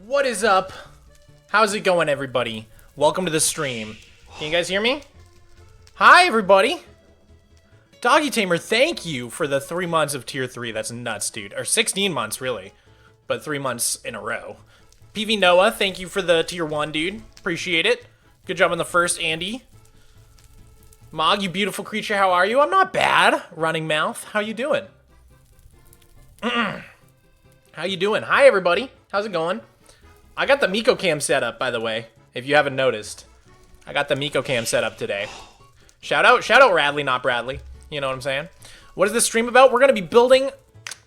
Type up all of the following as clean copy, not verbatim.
What is up? How's it going, everybody? Welcome to the stream. Can you guys hear me? Hi, everybody. Doggy Tamer, thank you for the 3 months of tier 3. That's nuts, dude. Or 16 months, really. But 3 months in a row. PV Noah, thank you for the tier 1, dude. Appreciate it. Good job on the first, Andy. Mog, you beautiful creature, how are you? I'm not bad. Running mouth, how you doing? How you doing? Hi, everybody. How's it going? I got the Miko cam set up, by the way, if you haven't noticed. I got the Miko cam set up today. Shout out Radley, not Bradley. You know what I'm saying? What is this stream about? We're going to be building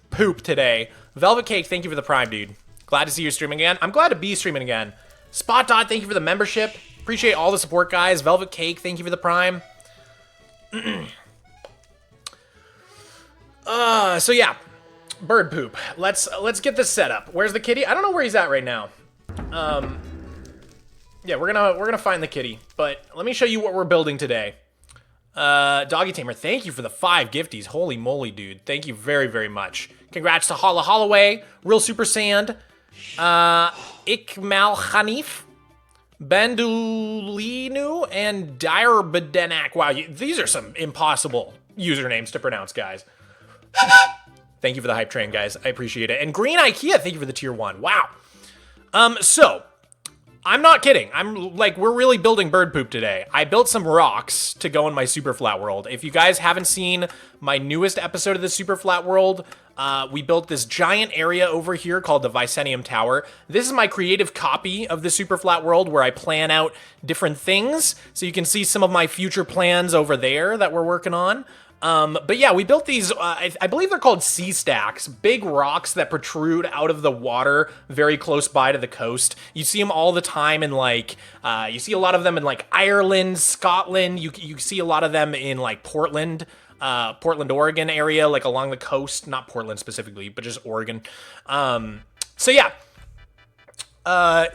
poop today. Velvet Cake, thank you for the prime, dude. Glad to see you streaming again. I'm glad to be streaming again. Spot Dot, thank you for the membership. Appreciate all the support, guys. Velvet Cake, thank you for the prime. So yeah, bird poop. Let's get this set up. Where's the kitty? I don't know where he's at right now. Yeah, we're gonna find the kitty, but let me show you what we're building today. Doggy Tamer, thank you for the 5 gifties. Holy moly, dude. Thank you very, very much. Congrats to Holla Holloway, Real Super Sand, Ikmal Hanif, Bandulinu, and Dire Bedenak. Wow, these are some impossible usernames to pronounce, guys. Thank you for the hype train, guys. I appreciate it. And Green IKEA, thank you for the tier 1. Wow. So, I'm not kidding. We're really building bird poop today. I built some rocks to go in my Superflat world. If you guys haven't seen my newest episode of the Superflat world, we built this giant area over here called the Vicenium Tower. This is my creative copy of the Superflat world where I plan out different things. So you can see some of my future plans over there that we're working on. But yeah, we built these, I believe they're called sea stacks, big rocks that protrude out of the water very close by to the coast. You see them all the time in you see a lot of them in Ireland, Scotland. You see a lot of them in Portland, Oregon area, along the coast, not Portland specifically, but just Oregon. So yeah.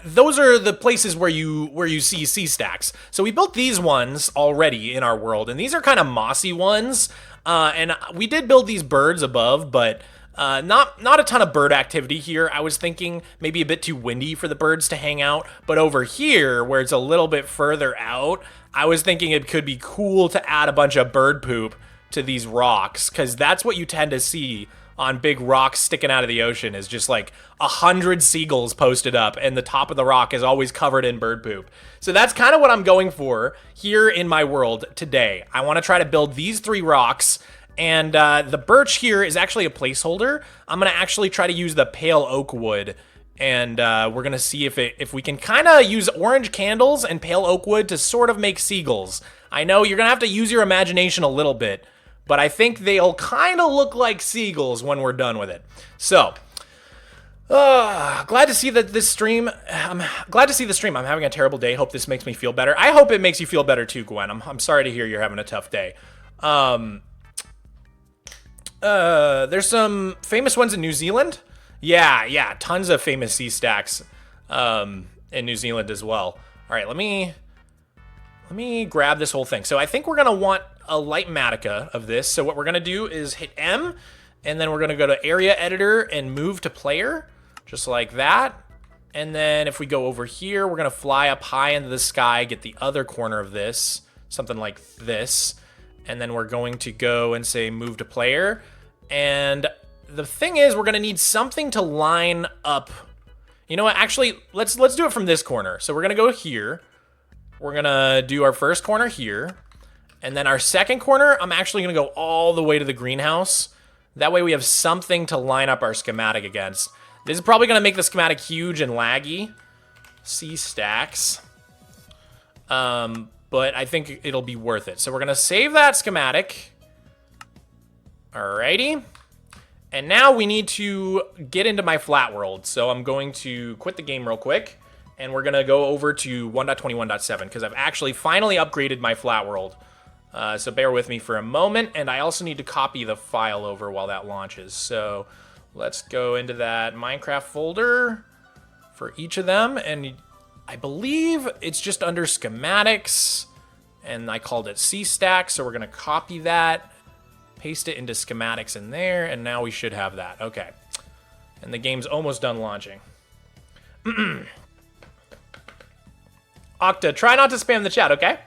Those are the places where you see sea stacks. So we built these ones already in our world, and these are kind of mossy ones. And we did build these birds above, but not a ton of bird activity here. I was thinking maybe a bit too windy for the birds to hang out. But over here, where it's a little bit further out, I was thinking it could be cool to add a bunch of bird poop to these rocks, because that's what you tend to see on big rocks sticking out of the ocean, is just 100 seagulls posted up, and the top of the rock is always covered in bird poop. So that's kind of what I'm going for here in my world today. I want to try to build these 3 rocks, and the birch here is actually a placeholder. I'm going to actually try to use the pale oak wood, and we're going to see if we can kind of use orange candles and pale oak wood to sort of make seagulls. I know you're going to have to use your imagination a little bit, but I think they'll kind of look like seagulls when we're done with it. So, glad to see that this stream. I'm glad to see the stream. I'm having a terrible day. Hope this makes me feel better. I hope it makes you feel better too, Gwen. I'm sorry to hear you're having a tough day. There's some famous ones in New Zealand. Yeah, tons of famous sea stacks in New Zealand as well. All right, let me grab this whole thing. So I think we're gonna want a light Matica of this. So what we're gonna do is hit M, and then we're gonna go to area editor and move to player, just like that. And then if we go over here, we're gonna fly up high into the sky, get the other corner of this, something like this. And then we're going to go and say move to player. And the thing is, we're gonna need something to line up. You know what, actually, let's do it from this corner. So we're gonna go here. We're gonna do our first corner here. And then our second corner, I'm actually gonna go all the way to the greenhouse. That way we have something to line up our schematic against. This is probably gonna make the schematic huge and laggy. C stacks. But I think it'll be worth it. So we're gonna save that schematic. Alrighty. And now we need to get into my flat world. So I'm going to quit the game real quick. And we're gonna go over to 1.21.7 because I've actually finally upgraded my flat world. So bear with me for a moment, and I also need to copy the file over while that launches. So let's go into that Minecraft folder for each of them, and I believe it's just under schematics, and I called it C-Stack, so we're gonna copy that, paste it into schematics in there, and now we should have that. Okay, and the game's almost done launching. Octa, try not to spam the chat, okay?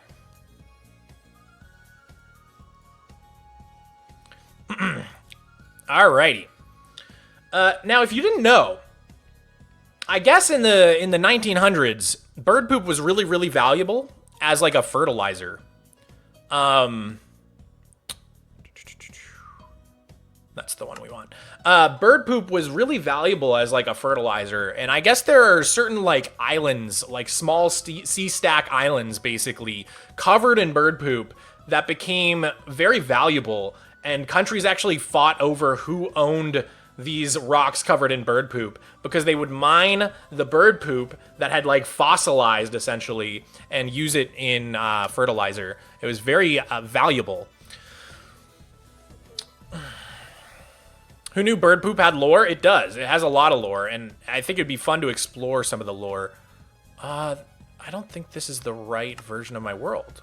Alrighty. Now, if you didn't know, I guess in the 1900s, bird poop was really, really valuable as like a fertilizer. That's the one we want. Bird poop was really valuable as like a fertilizer, and I guess there are certain like islands, like small sea stack islands, basically covered in bird poop that became very valuable, and countries actually fought over who owned these rocks covered in bird poop because they would mine the bird poop that had like fossilized essentially and use it in fertilizer. It was very valuable. Who knew bird poop had lore? It does. It has a lot of lore, and I think it'd be fun to explore some of the lore. I don't think this is the right version of my world.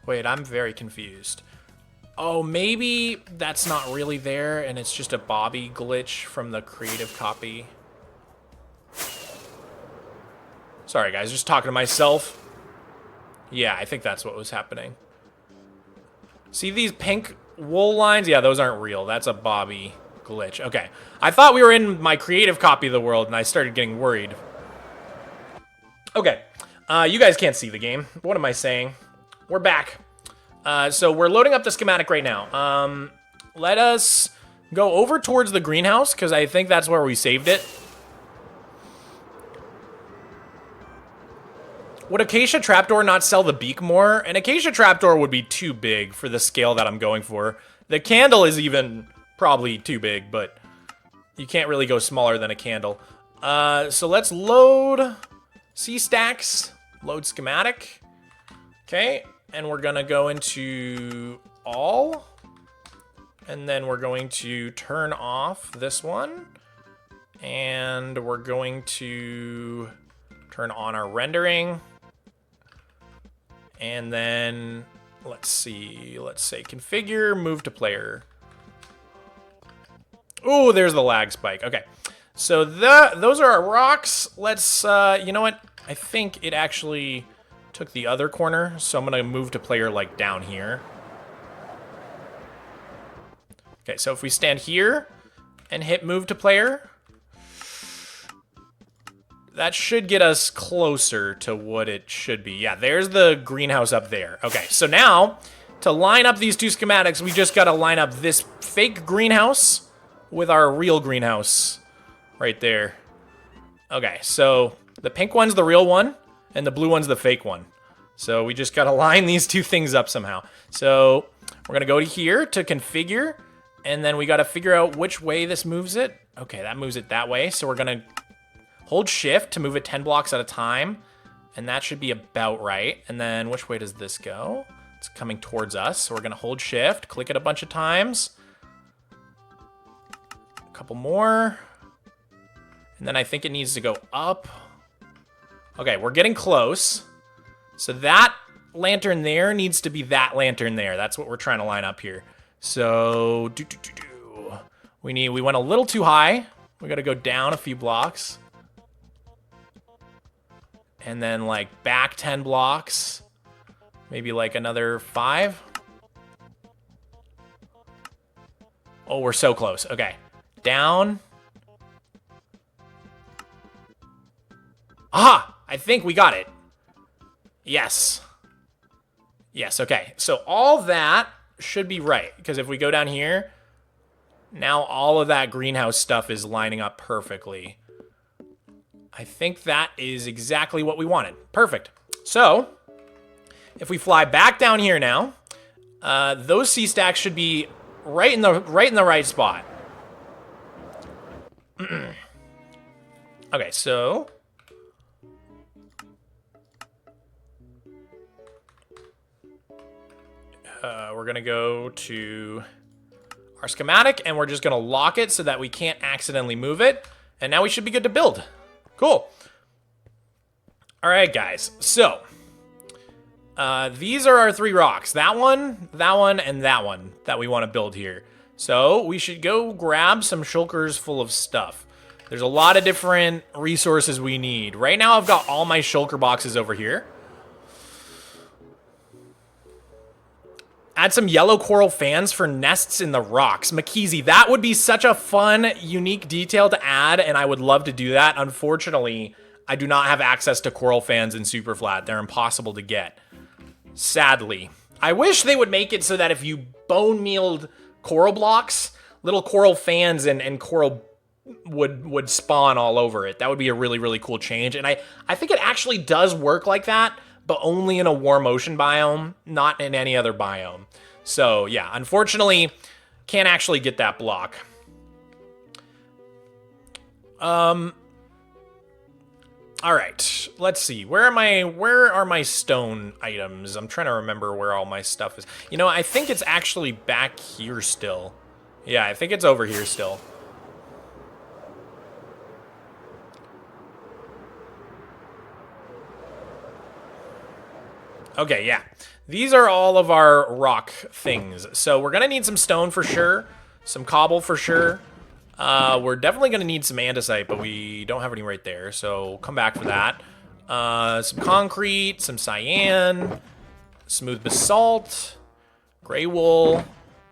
Wait, I'm very confused. Oh, maybe that's not really there, and it's just a Bobby glitch from the creative copy. Sorry, guys, just talking to myself. Yeah, I think that's what was happening. See these pink wool lines? Yeah, those aren't real. That's a Bobby glitch. Okay. I thought we were in my creative copy of the world, and I started getting worried. Okay. You guys can't see the game. What am I saying? We're back. So we're loading up the schematic right now. Let us go over towards the greenhouse, because I think that's where we saved it. Would Acacia Trapdoor not sell the beak more? An Acacia Trapdoor would be too big for the scale that I'm going for. The candle is even probably too big, but you can't really go smaller than a candle. So let's load C-stacks, load schematic. Okay, and we're gonna go into all. And then we're going to turn off this one. And we're going to turn on our rendering. And then, let's see, let's say configure, move to player. Oh, there's the lag spike. Okay, so those are our rocks. Let's, you know what? I think it actually took the other corner, so I'm gonna move to player like down here. Okay, so if we stand here and hit move to player, that should get us closer to what it should be. Yeah, there's the greenhouse up there. Okay, so now, to line up these two schematics, we just gotta line up this fake greenhouse with our real greenhouse right there. Okay, so the pink one's the real one, and the blue one's the fake one. So we just gotta line these two things up somehow. So we're gonna go to here to configure, and then we gotta figure out which way this moves it. Okay, that moves it that way, so we're gonna hold shift to move it 10 blocks at a time, and that should be about right. And then which way does this go? It's coming towards us, so we're gonna hold shift, click it a bunch of times. A couple more. And then I think it needs to go up. Okay, we're getting close. So that lantern there needs to be that lantern there. That's what we're trying to line up here. So, we went a little too high. We gotta go down a few blocks. And then, like, back 10 blocks. Maybe, like, another 5. Oh, we're so close. Okay. Down. Aha! I think we got it. Yes. Yes, okay. So all that should be right. Because if we go down here, now all of that greenhouse stuff is lining up perfectly. I think that is exactly what we wanted. Perfect. So, if we fly back down here now, those C-stacks should be right in the right spot. Okay, so we're gonna go to our schematic, and we're just gonna lock it so that we can't accidentally move it. And now we should be good to build. Cool. All right, guys. So, These are our 3 rocks. That one, and that one that we want to build here. So we should go grab some shulkers full of stuff. There's a lot of different resources we need. Right now I've got all my shulker boxes over here. Add some yellow coral fans for nests in the rocks. Makeezy, that would be such a fun, unique detail to add, and I would love to do that. Unfortunately, I do not have access to coral fans in Superflat. They're impossible to get. Sadly. I wish they would make it so that if you bone mealed coral blocks, little coral fans and coral would spawn all over it. That would be a really, really cool change. And I think it actually does work like that, but only in a warm ocean biome, not in any other biome. So yeah, unfortunately, can't actually get that block. All right, let's see. Where are my stone items? I'm trying to remember where all my stuff is. You know, I think it's actually back here still. Yeah, I think it's over here still. Okay, yeah. These are all of our rock things. So we're gonna need some stone for sure, some cobble for sure. We're definitely gonna need some andesite, but we don't have any right there, so come back for that. Some concrete, some cyan, smooth basalt, gray wool. I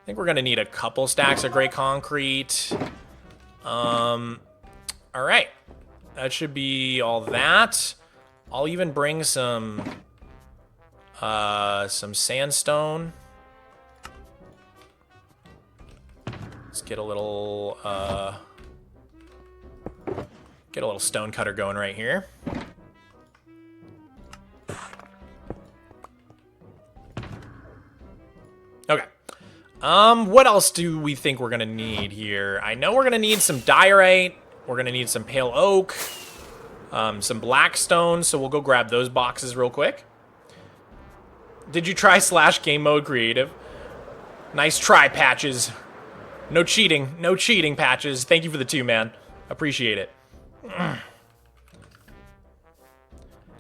think we're gonna need a couple stacks of gray concrete. All right, that should be all that. I'll even bring some sandstone. Let's get a little stone cutter going right here. Okay. What else do we think we're gonna need here? I know we're gonna need some diorite. We're gonna need some pale oak, some blackstone. So we'll go grab those boxes real quick. Did you try / game mode creative? Nice try, Patches. No cheating. No cheating, Patches. Thank you for the 2, man. Appreciate it. How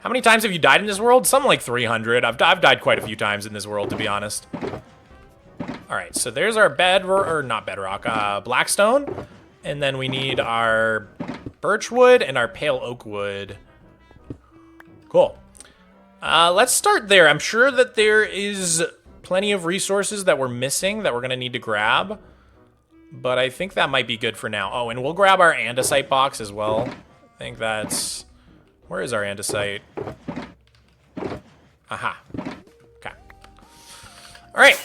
many times have you died in this world? Something like 300. I've died quite a few times in this world, to be honest. All right, so there's our blackstone. And then we need our birchwood and our pale oak wood. Cool. Let's start there. I'm sure that there is plenty of resources that we're missing that we're going to need to grab. But I think that might be good for now. Oh, and we'll grab our andesite box as well. I think that's... Where is our andesite? Aha. Okay. All right.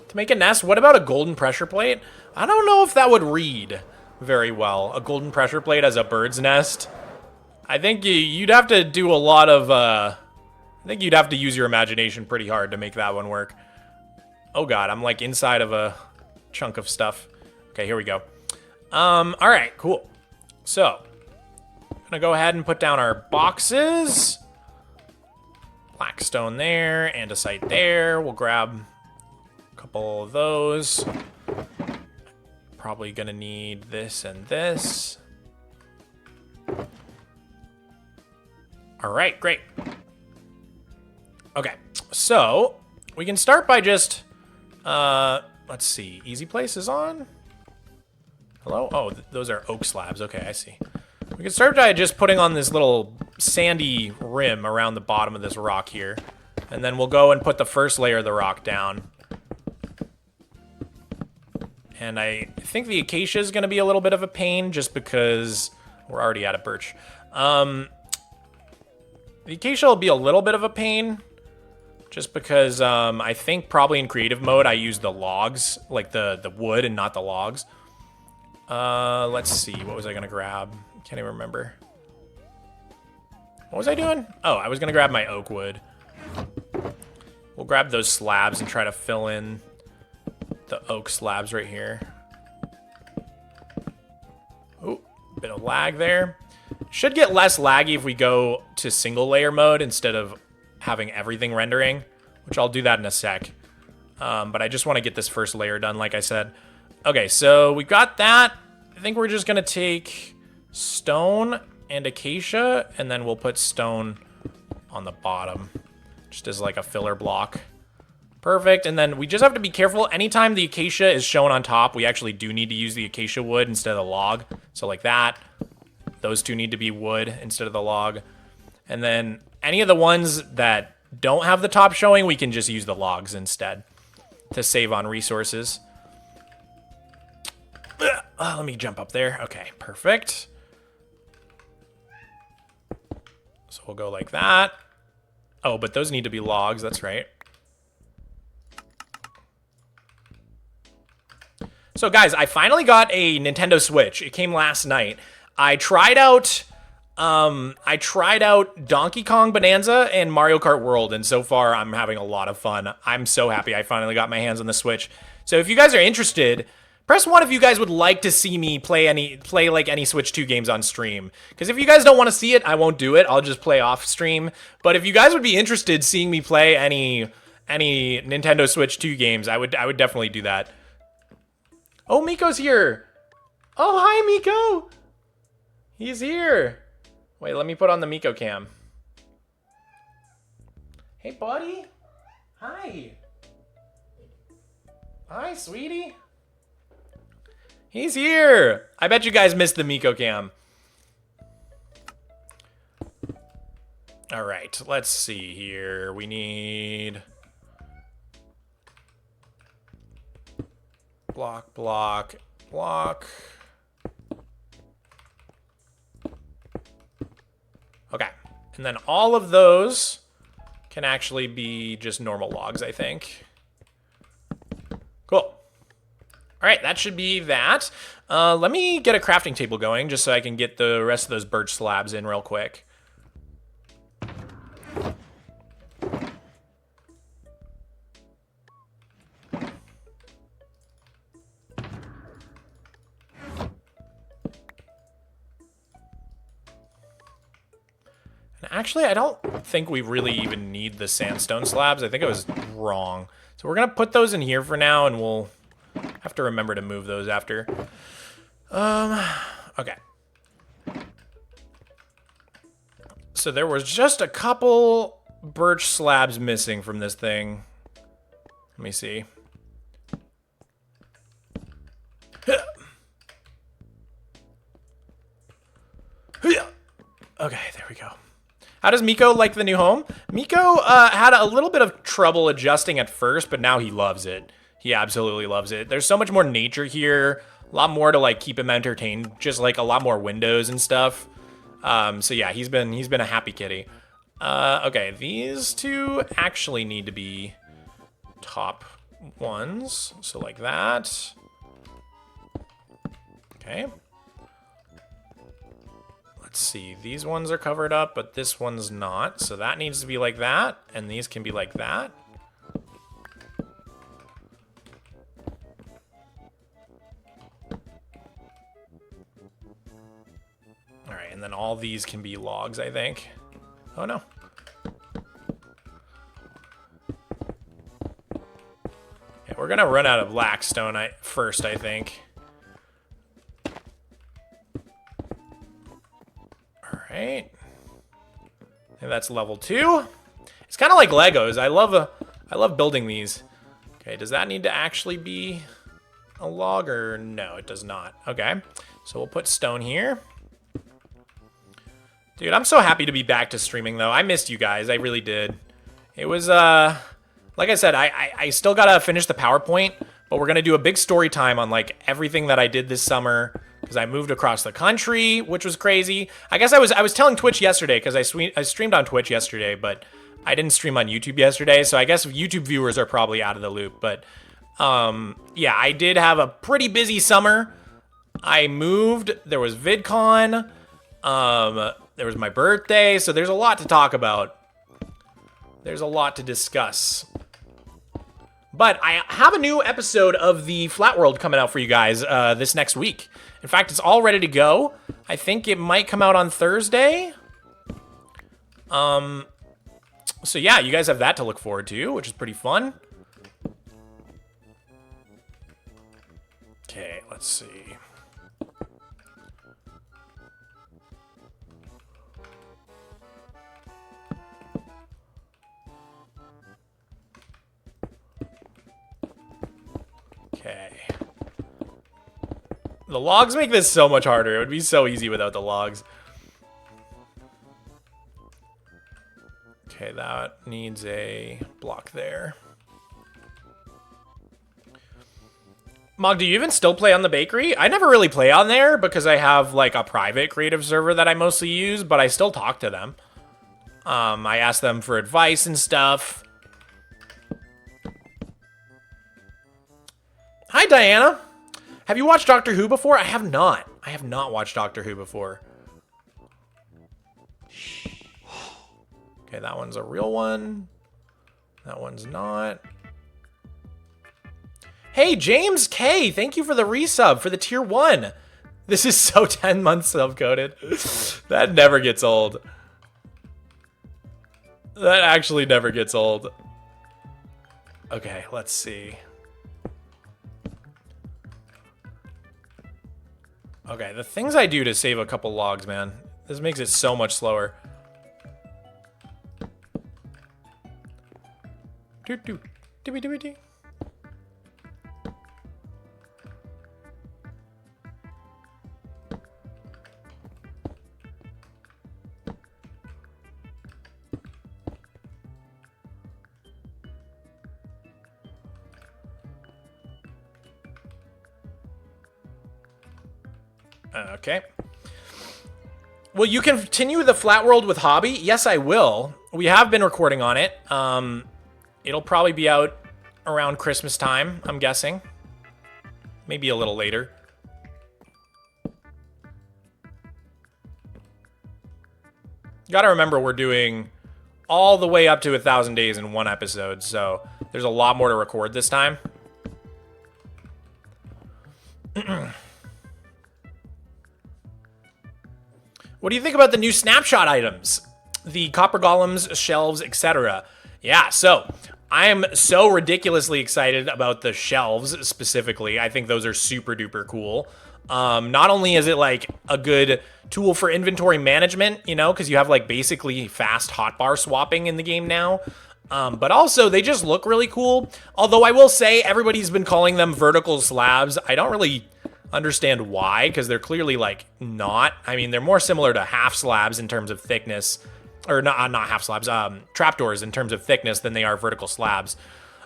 To make a nest, what about a golden pressure plate? I don't know if that would read very well. A golden pressure plate as a bird's nest. I think you'd have to do a lot of, I think you'd have to use your imagination pretty hard to make that one work. Oh god, I'm like inside of a chunk of stuff. Okay, here we go. All right, cool. So, I'm gonna go ahead and put down our boxes. Blackstone there, andesite there. We'll grab a couple of those. Probably gonna need this and this. All right, great. Okay, so we can start by just, let's see, easy place is on. Hello? Oh, those are oak slabs. Okay, I see. We can start by just putting on this little sandy rim around the bottom of this rock here. And then we'll go and put the first layer of the rock down. And I think the acacia is going to be a little bit of a pain just because we're already out of birch. The acacia will be a little bit of a pain just because I think probably in creative mode I use the logs, like the wood and not the logs. Let's see, what was I gonna grab? Can't even remember. What was I doing? Oh, I was gonna grab my oak wood. We'll grab those slabs and try to fill in the oak slabs right here. Ooh, bit of lag there. Should get less laggy if we go to single layer mode instead of having everything rendering, which I'll do that in a sec. But I just want to get this first layer done, like I said. Okay, so we got that. I think we're just going to take stone and acacia, and then we'll put stone on the bottom, just as like a filler block. Perfect, and then we just have to be careful. Anytime the acacia is shown on top, we actually do need to use the acacia wood instead of the log. So like that. Those two need to be wood instead of the log. And then any of the ones that don't have the top showing, we can just use the logs instead to save on resources. Let me jump up there. Okay, perfect. So we'll go like that. Oh, but those need to be logs, that's right. So guys, I finally got a Nintendo Switch. It came last night. I tried out Donkey Kong Bonanza and Mario Kart World, and so far I'm having a lot of fun. I'm so happy I finally got my hands on the Switch. So if you guys are interested, press 1 if you guys would like to see me play like any Switch 2 games on stream. Because if you guys don't want to see it, I won't do it. I'll just play off stream. But if you guys would be interested seeing me play any Nintendo Switch 2 games, I would definitely do that. Oh, Miko's here. Oh, hi, Miko. He's here. Wait, let me put on the Miko cam. Hey, buddy. Hi. Hi, sweetie. He's here. I bet you guys missed the Miko cam. All right, let's see here. We need block, block, block. Okay, and then all of those can actually be just normal logs, I think. Cool. All right, that should be that. Let me get a crafting table going just so I can get the rest of those birch slabs in real quick. Actually, I don't think we really even need the sandstone slabs. I think I was wrong. So we're going to put those in here for now, and we'll have to remember to move those after. Okay. So there was just a couple birch slabs missing from this thing. Let me see. Okay, there we go. How does Miko like the new home? Miko had a little bit of trouble adjusting at first, but now he loves it. He absolutely loves it. There's so much more nature here, a lot more to like keep him entertained, just like a lot more windows and stuff. So yeah, he's been a happy kitty. Okay, these two actually need to be top ones, so like that. Okay. Let's see, these ones are covered up, but this one's not. So that needs to be like that, and these can be like that. All right, and then all these can be logs, I think. Oh no. Yeah, we're gonna run out of black stone first, I think. Right. And that's level 2. It's kind of like Legos. I love building these. Okay, does that need to actually be a log or no, it does not. Okay. So we'll put stone here. Dude, I'm so happy to be back to streaming though. I missed you guys. I really did. It was like I said, I still got to finish the PowerPoint, but we're going to do a big story time on like everything that I did this summer. Because I moved across the country, which was crazy. I guess I was telling Twitch yesterday, because I streamed on Twitch yesterday, but I didn't stream on YouTube yesterday, so I guess YouTube viewers are probably out of the loop. But yeah, I did have a pretty busy summer. I moved, there was VidCon, there was my birthday, so there's a lot to talk about. There's a lot to discuss. But I have a new episode of the Flat World coming out for you guys this next week. In fact, it's all ready to go. I think it might come out on Thursday. So yeah, you guys have that to look forward to, which is pretty fun. Okay, let's see. Okay. The logs make this so much harder. It would be so easy without the logs. Okay, that needs a block there. Mog, do you even still play on the bakery? I never really play on there because I have like a private creative server that I mostly use, but I still talk to them. I ask them for advice and stuff. Hi, Diana. Have you watched Doctor Who before? I have not. I have not watched Doctor Who before. Okay, that one's a real one. That one's not. Hey, James K, thank you for the resub for the tier 1. This is so 10 months sub-coded. That never gets old. That actually never gets old. Okay, let's see. Okay, the things I do to save a couple logs, man. This makes it so much slower. Do. Okay. Will you continue the Flat World with Hobby? Yes, I will. We have been recording on it. It'll probably be out around Christmas time, I'm guessing. Maybe a little later. Gotta remember we're doing all the way up to 1,000 days in one episode, so there's a lot more to record this time. What do you think about the new snapshot items? The copper golems, shelves, etc. Yeah, so I am so ridiculously excited about the shelves specifically. I think those are super duper cool. Not only is it like a good tool for inventory management, you know, because you have like basically fast hotbar swapping in the game now, but also they just look really cool. Although I will say everybody's been calling them vertical slabs. I don't really understand why, because they're clearly like not. I mean, they're more similar to half slabs in terms of thickness, or not half slabs, trapdoors in terms of thickness than they are vertical slabs.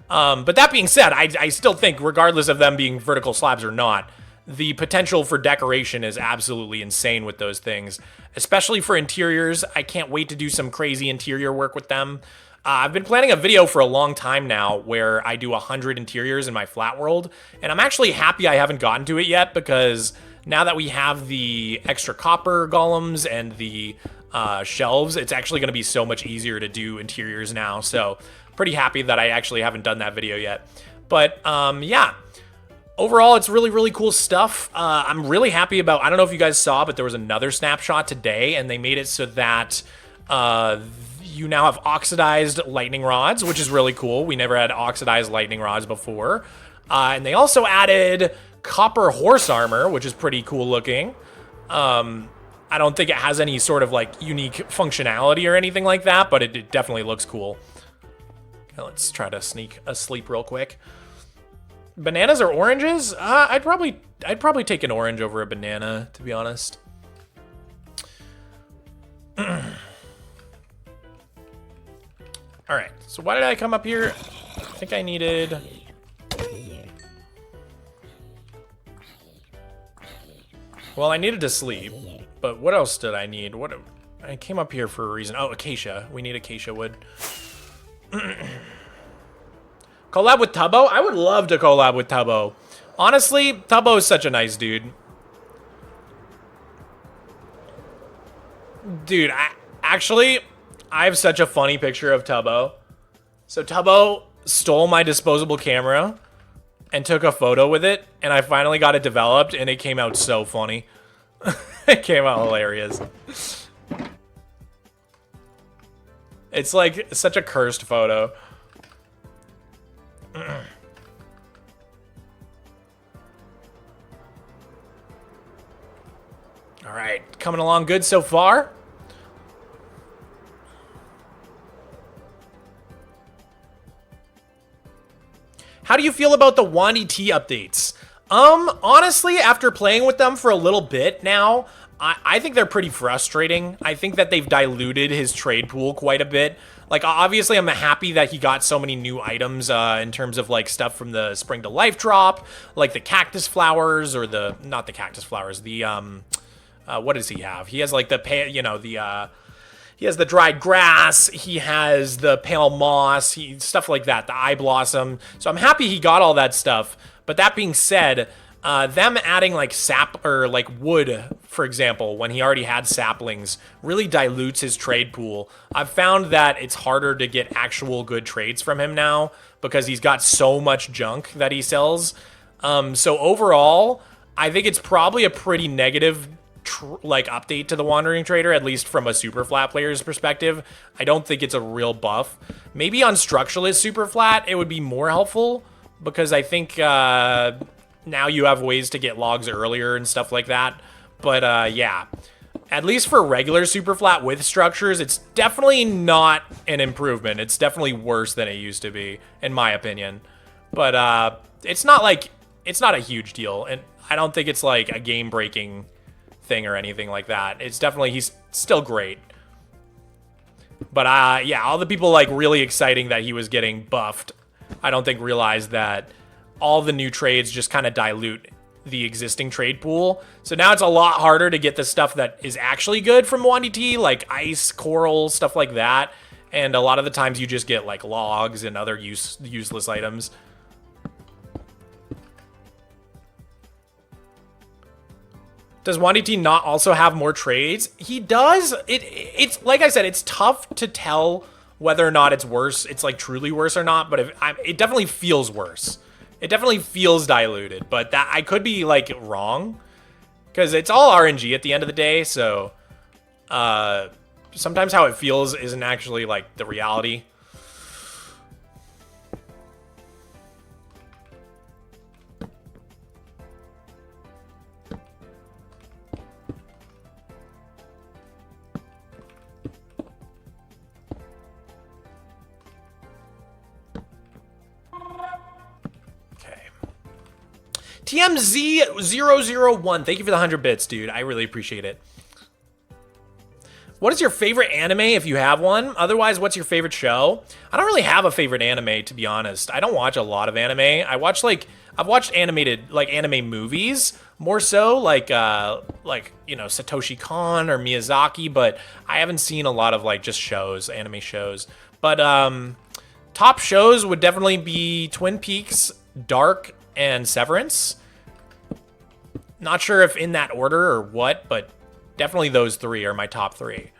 But that being said, I still think regardless of them being vertical slabs or not, the potential for decoration is absolutely insane with those things, especially for interiors. I can't wait to do some crazy interior work with them. I've been planning a video for a long time now where I do 100 interiors in my flat world, and I'm actually happy I haven't gotten to it yet, because now that we have the extra copper golems and the shelves, it's actually going to be so much easier to do interiors now, so pretty happy that I actually haven't done that video yet. But yeah, overall it's really, really cool stuff. I'm really happy about, I don't know if you guys saw, but there was another snapshot today, and they made it so that you now have oxidized lightning rods, which is really cool. We never had oxidized lightning rods before. And they also added copper horse armor, which is pretty cool looking. I don't think it has any sort of like unique functionality or anything like that, but it definitely looks cool. Okay, let's try to sneak a sleep real quick. Bananas or oranges? I'd probably take an orange over a banana, to be honest. All right, so why did I come up here? I think I needed... Well, I needed to sleep, but what else did I need? I came up here for a reason. Oh, acacia. We need acacia wood. Collab with Tubbo? I would love to collab with Tubbo. Honestly, Tubbo is such a nice dude. Dude, I have such a funny picture of Tubbo. So Tubbo stole my disposable camera and took a photo with it, and I finally got it developed, and it came out so funny. It came out hilarious. It's like such a cursed photo. All right, coming along good so far. How do you feel about the Wandy T updates? Honestly, after playing with them for a little bit now, I think they're pretty frustrating. I think that they've diluted his trade pool quite a bit. Like, obviously, I'm happy that he got so many new items in terms of, like, stuff from the Spring to Life drop, like the cactus flowers, or the, not the cactus flowers, the, what does he have? He has, like, the, you know, the, he has the dried grass, he has the pale moss, stuff like that, the eye blossom. So I'm happy he got all that stuff. But that being said, them adding like sap or like wood, for example, when he already had saplings, really dilutes his trade pool. I've found that it's harder to get actual good trades from him now because he's got so much junk that he sells. So overall, I think it's probably a pretty negative like update to the Wandering Trader, at least from a Superflat player's perspective. I don't think it's a real buff. Maybe on Structureless Superflat, it would be more helpful because I think now you have ways to get logs earlier and stuff like that. But yeah, at least for regular Superflat with structures, it's definitely not an improvement. It's definitely worse than it used to be, in my opinion. But it's not like, it's not a huge deal. And I don't think it's like a game-breaking thing or anything like that. It's definitely, he's still great. But yeah, all the people like really exciting that he was getting buffed, I don't think realized that all the new trades just kind of dilute the existing trade pool. So now it's a lot harder to get the stuff that is actually good from Wandy T, like ice, coral, stuff like that. And a lot of the times you just get like logs and other useless items. Does Wandy T not also have more trades? He does. It's like I said, it's tough to tell whether or not it's worse. It's like truly worse or not, but it definitely feels worse. It definitely feels diluted, but that I could be like wrong because it's all RNG at the end of the day. So sometimes how it feels isn't actually like the reality. TMZ001, thank you for the 100 bits, dude. I really appreciate it. What is your favorite anime, if you have one? Otherwise, what's your favorite show? I don't really have a favorite anime, to be honest. I don't watch a lot of anime. I watch, like, I've watched animated, like, anime movies, more so, like, you know, Satoshi Kon or Miyazaki, but I haven't seen a lot of, like, just shows, anime shows. But, top shows would definitely be Twin Peaks, Dark, and Severance. Not sure if in that order or what, but definitely those three are my top three.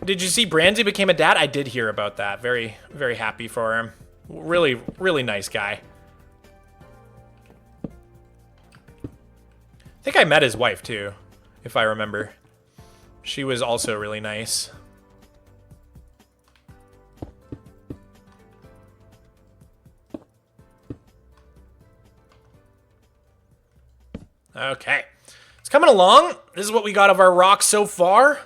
Did you see Brandy became a dad? I did hear about that. Very, very happy for him. Really, really nice guy. I think I met his wife, too, if I remember. She was also really nice. Okay. It's coming along. This is what we got of our rock so far.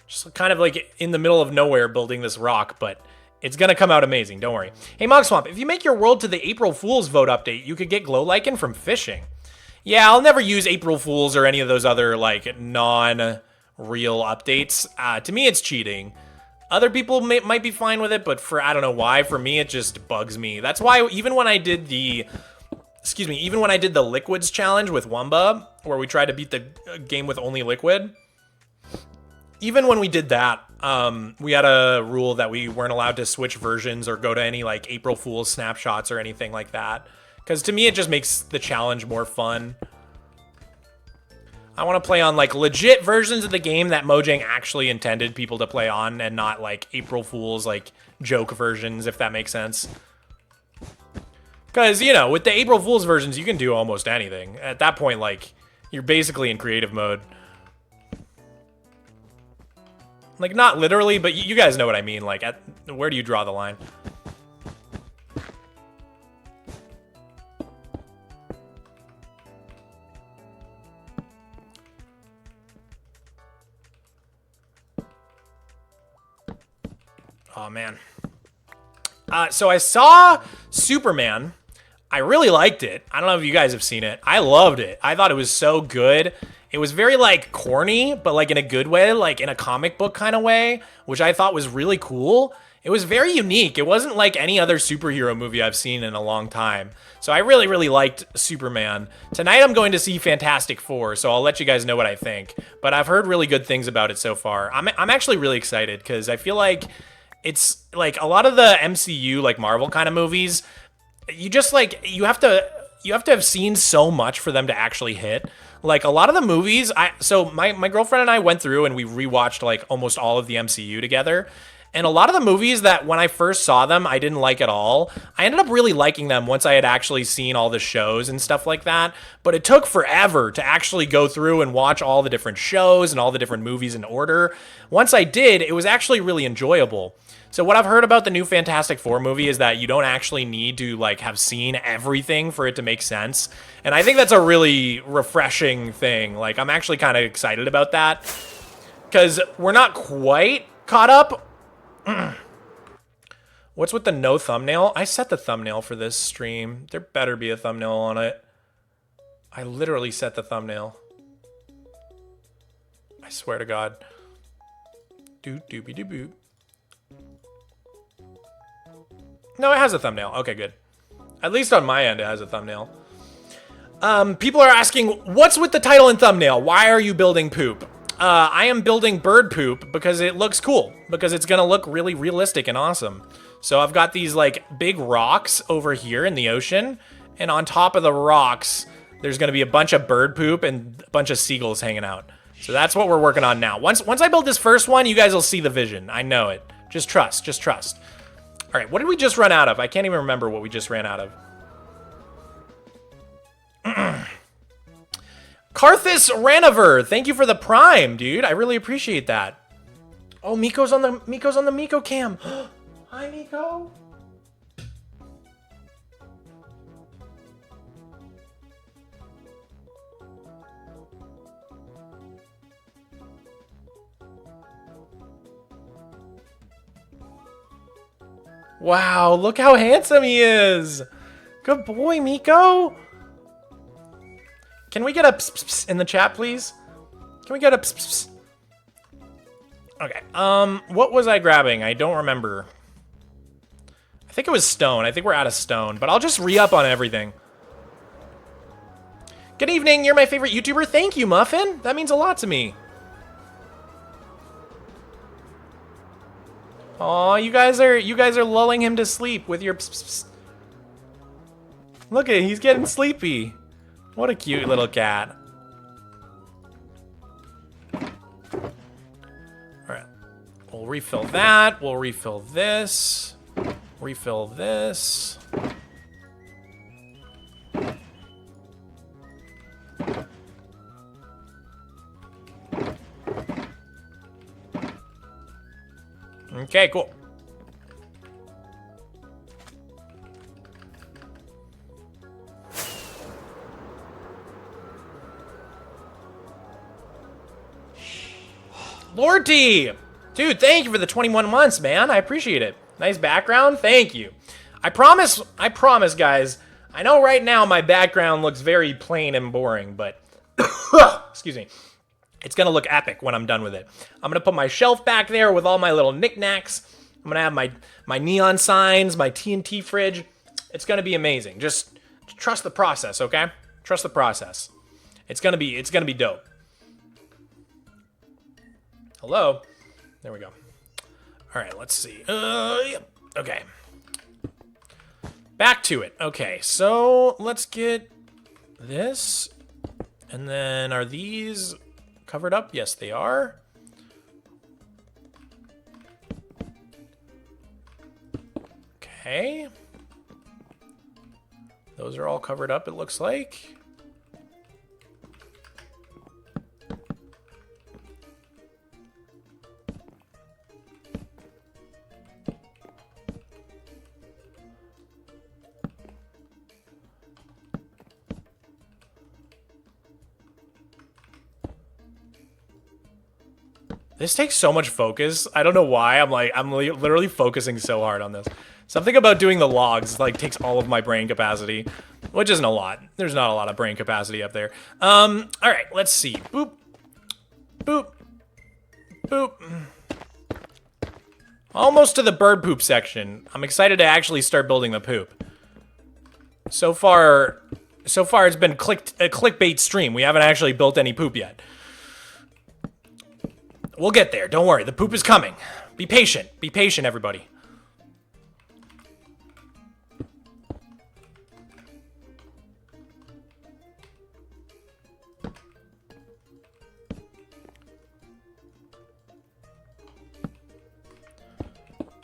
Just kind of like in the middle of nowhere building this rock, but it's going to come out amazing. Don't worry. Hey, Mogswamp, if you make your world to the April Fool's vote update, you could get glow lichen from fishing. Yeah, I'll never use April Fool's or any of those other, like, non-real updates. To me, it's cheating. Other people might be fine with it, but I don't know why. For me, it just bugs me. That's why even when I did the, even when I did the Liquids challenge with Wumba, where we tried to beat the game with only Liquid, even when we did that, we had a rule that we weren't allowed to switch versions or go to any, like, April Fool's snapshots or anything like that. Because to me, it just makes the challenge more fun. I want to play on, like, legit versions of the game that Mojang actually intended people to play on and not, like, April Fool's, like, joke versions, if that makes sense. Because, you know, with the April Fool's versions, you can do almost anything. At that point, like, you're basically in creative mode. Like, not literally, but you guys know what I mean. Like, where do you draw the line? Oh, man. So I saw Superman. I really liked it. I don't know if you guys have seen it. I loved it. I thought it was so good. It was very, like, corny, but, like, in a good way, like, in a comic book kind of way, which I thought was really cool. It was very unique. It wasn't like any other superhero movie I've seen in a long time. So I really, really liked Superman. Tonight I'm going to see Fantastic Four, so I'll let you guys know what I think. But I've heard really good things about it so far. I'm actually really excited because I feel like it's like a lot of the MCU, like Marvel kind of movies, you just like you have to have seen so much for them to actually hit. Like a lot of the movies, so my girlfriend and I went through and we rewatched like almost all of the MCU together. And a lot of the movies that when I first saw them, I didn't like at all. I ended up really liking them once I had actually seen all the shows and stuff like that. But it took forever to actually go through and watch all the different shows and all the different movies in order. Once I did, it was actually really enjoyable. So what I've heard about the new Fantastic Four movie is that you don't actually need to like have seen everything for it to make sense. And I think that's a really refreshing thing. Like I'm actually kind of excited about that because we're not quite caught up. What's with the no thumbnail? I set the thumbnail for this stream. There better be a thumbnail on it. I literally set the thumbnail. I swear to God. Doobie-doo-boop. No, it has a thumbnail. Okay, good. At least on my end, it has a thumbnail. People are asking, what's with the title and thumbnail? Why are you building poop? I am building bird poop because it looks cool. Because it's going to look really realistic and awesome. So I've got these, like, big rocks over here in the ocean. And on top of the rocks, there's going to be a bunch of bird poop and a bunch of seagulls hanging out. So that's what we're working on now. Once I build this first one, you guys will see the vision. I know it. Just trust. Just trust. All right, what did we just run out of? I can't even remember what we just ran out of. Karthus Ranover, thank you for the prime, dude. I really appreciate that. Oh, Miko's on the Miko cam. Hi, Miko. Wow, look how handsome he is. Good boy, Miko. Can we get a pss, pss, pss in the chat, please? Can we get a pss, pss, pss? Okay, what was I grabbing? I don't remember. I think it was stone. I think we're out of stone, but I'll just re-up on everything. Good evening, you're my favorite YouTuber. Thank you, Muffin. That means a lot to me. Aw, you guys are lulling him to sleep with your pss, pss, pss. Look at it, he's getting sleepy. What a cute little cat. Alright. We'll refill that. We'll refill this. Refill this. Okay, cool. Lordy! Dude, thank you for the 21 months, man. I appreciate it. Nice background. Thank you. I promise, guys. I know right now my background looks very plain and boring, but excuse me. It's gonna look epic when I'm done with it. I'm gonna put my shelf back there with all my little knickknacks. I'm gonna have my neon signs, my TNT fridge. It's gonna be amazing. Just trust the process, okay? Trust the process. It's gonna be dope. Hello? There we go. All right, let's see. Yep. Okay. Back to it. Okay, so let's get this. And then are these covered up? Yes, they are. Okay. Those are all covered up, it looks like. This takes so much focus. I don't know why. I'm literally focusing so hard on this. Something about doing the logs like takes all of my brain capacity, which isn't a lot. There's not a lot of brain capacity up there. All right, let's see. Boop, boop, boop. Almost to the bird poop section. I'm excited to actually start building the poop. So far it's been a clickbait stream. We haven't actually built any poop yet. We'll get there. Don't worry. The poop is coming. Be patient. Be patient, everybody.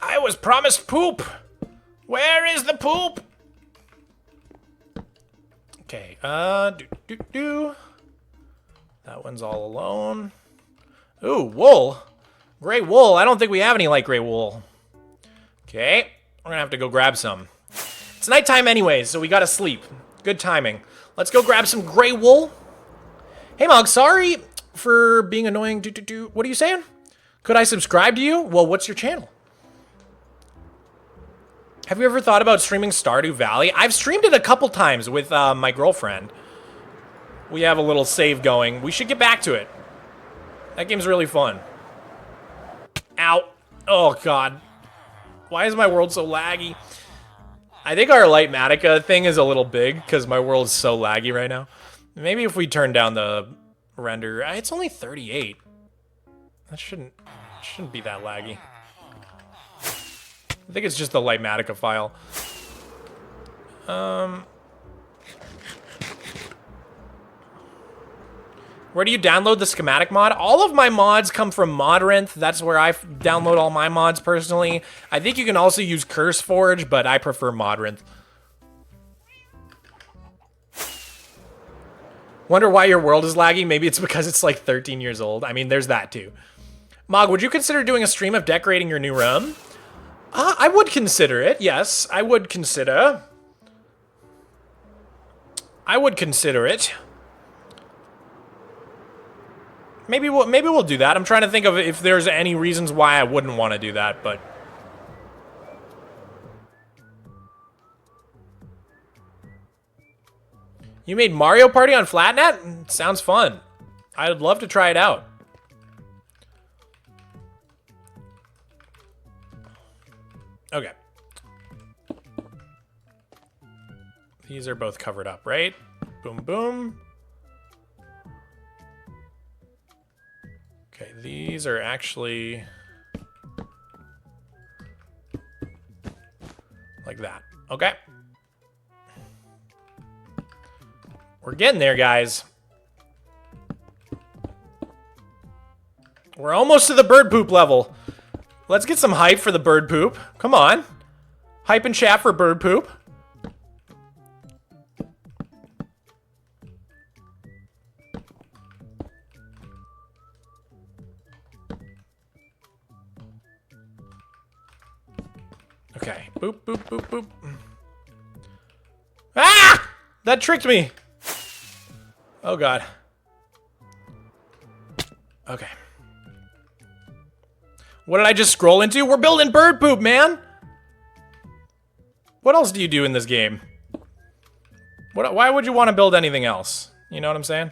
I was promised poop. Where is the poop? Okay, That one's all alone. Ooh, wool. Gray wool. I don't think we have any light gray wool. Okay, we're gonna have to go grab some. It's nighttime anyways, so we gotta sleep. Good timing. Let's go grab some gray wool. Hey, Mog, sorry for being annoying. What are you saying? Could I subscribe to you? Well, what's your channel? Have you ever thought about streaming Stardew Valley? I've streamed it a couple times with my girlfriend. We have a little save going. We should get back to it. That game's really fun. Ow. Oh, God. Why is my world so laggy? I think our Lightmatica thing is a little big because my world's so laggy right now. Maybe if we turn down the render. It's only 38. That shouldn't be that laggy. I think it's just the Lightmatica file. Where do you download the schematic mod? All of my mods come from Modrinth. That's where I download all my mods personally. I think you can also use CurseForge, but I prefer Modrinth. Wonder why your world is laggy? Maybe it's because it's like 13 years old. I mean, there's that too. Mog, would you consider doing a stream of decorating your new room? I would consider it, yes. I would consider it. Maybe we'll do that. I'm trying to think of if there's any reasons why I wouldn't want to do that, but... You made Mario Party on Flatnet? Sounds fun. I'd love to try it out. Okay. These are both covered up, right? Boom, boom. Okay, these are actually like that. Okay. We're getting there, guys. We're almost to the bird poop level. Let's get some hype for the bird poop. Come on. Hype and chat for bird poop. Okay. Boop, boop, boop, boop. Ah! That tricked me. Oh, God. Okay. What did I just scroll into? We're building bird poop, man! What else do you do in this game? Why would you want to build anything else? You know what I'm saying?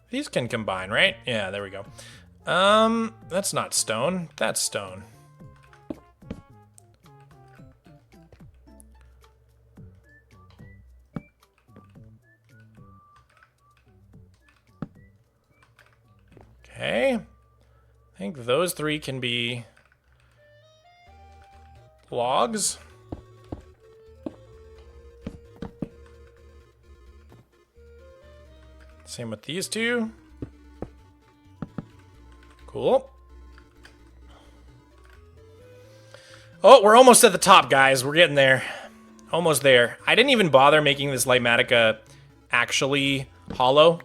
These can combine, right? Yeah, there we go. That's not stone. That's stone. Okay. I think those three can be logs. Same with these two. Cool. Oh, we're almost at the top, guys. We're getting there. Almost there. I didn't even bother making this Lightmatica actually hollow.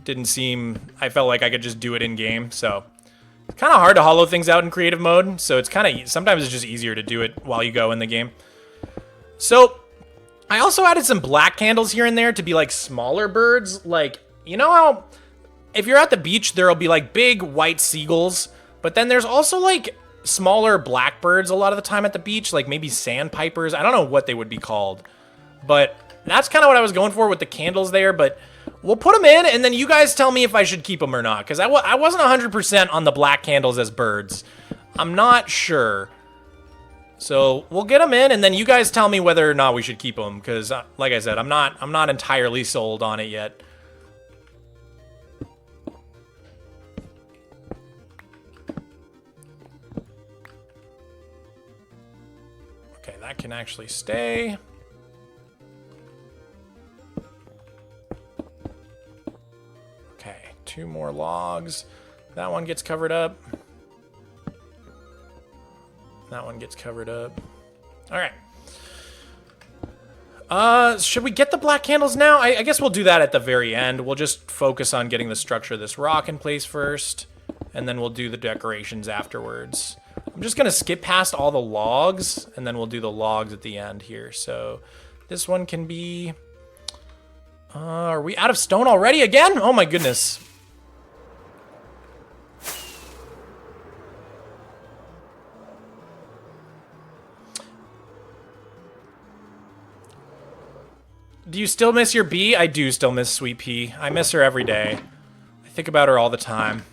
Didn't seem... I felt like I could just do it in-game, so... It's kind of hard to hollow things out in creative mode, so it's kind of sometimes it's just easier to do it while you go in the game. So I also added some black candles here and there to be like smaller birds. Like, you know how if you're at the beach, there'll be like big white seagulls, but then there's also like smaller blackbirds a lot of the time at the beach, like maybe sandpipers. I don't know what they would be called, but that's kind of what I was going for with the candles there. But we'll put them in, and then you guys tell me if I should keep them or not, because I wasn't 100% on the black candles as birds. I'm not sure. So we'll get them in, and then you guys tell me whether or not we should keep them, because like I said, I'm not entirely sold on it yet. Okay, that can actually stay. Okay, 2 more logs. That one gets covered up. That one gets covered up. All right. Should we get the black candles now? I guess we'll do that at the very end. We'll just focus on getting the structure of this rock in place first, and then we'll do the decorations afterwards. I'm just gonna skip past all the logs, and then we'll do the logs at the end here. So this one can be... are we out of stone already again? Oh my goodness. Do you still miss your bee? I do still miss Sweet Pea. I miss her every day. I think about her all the time.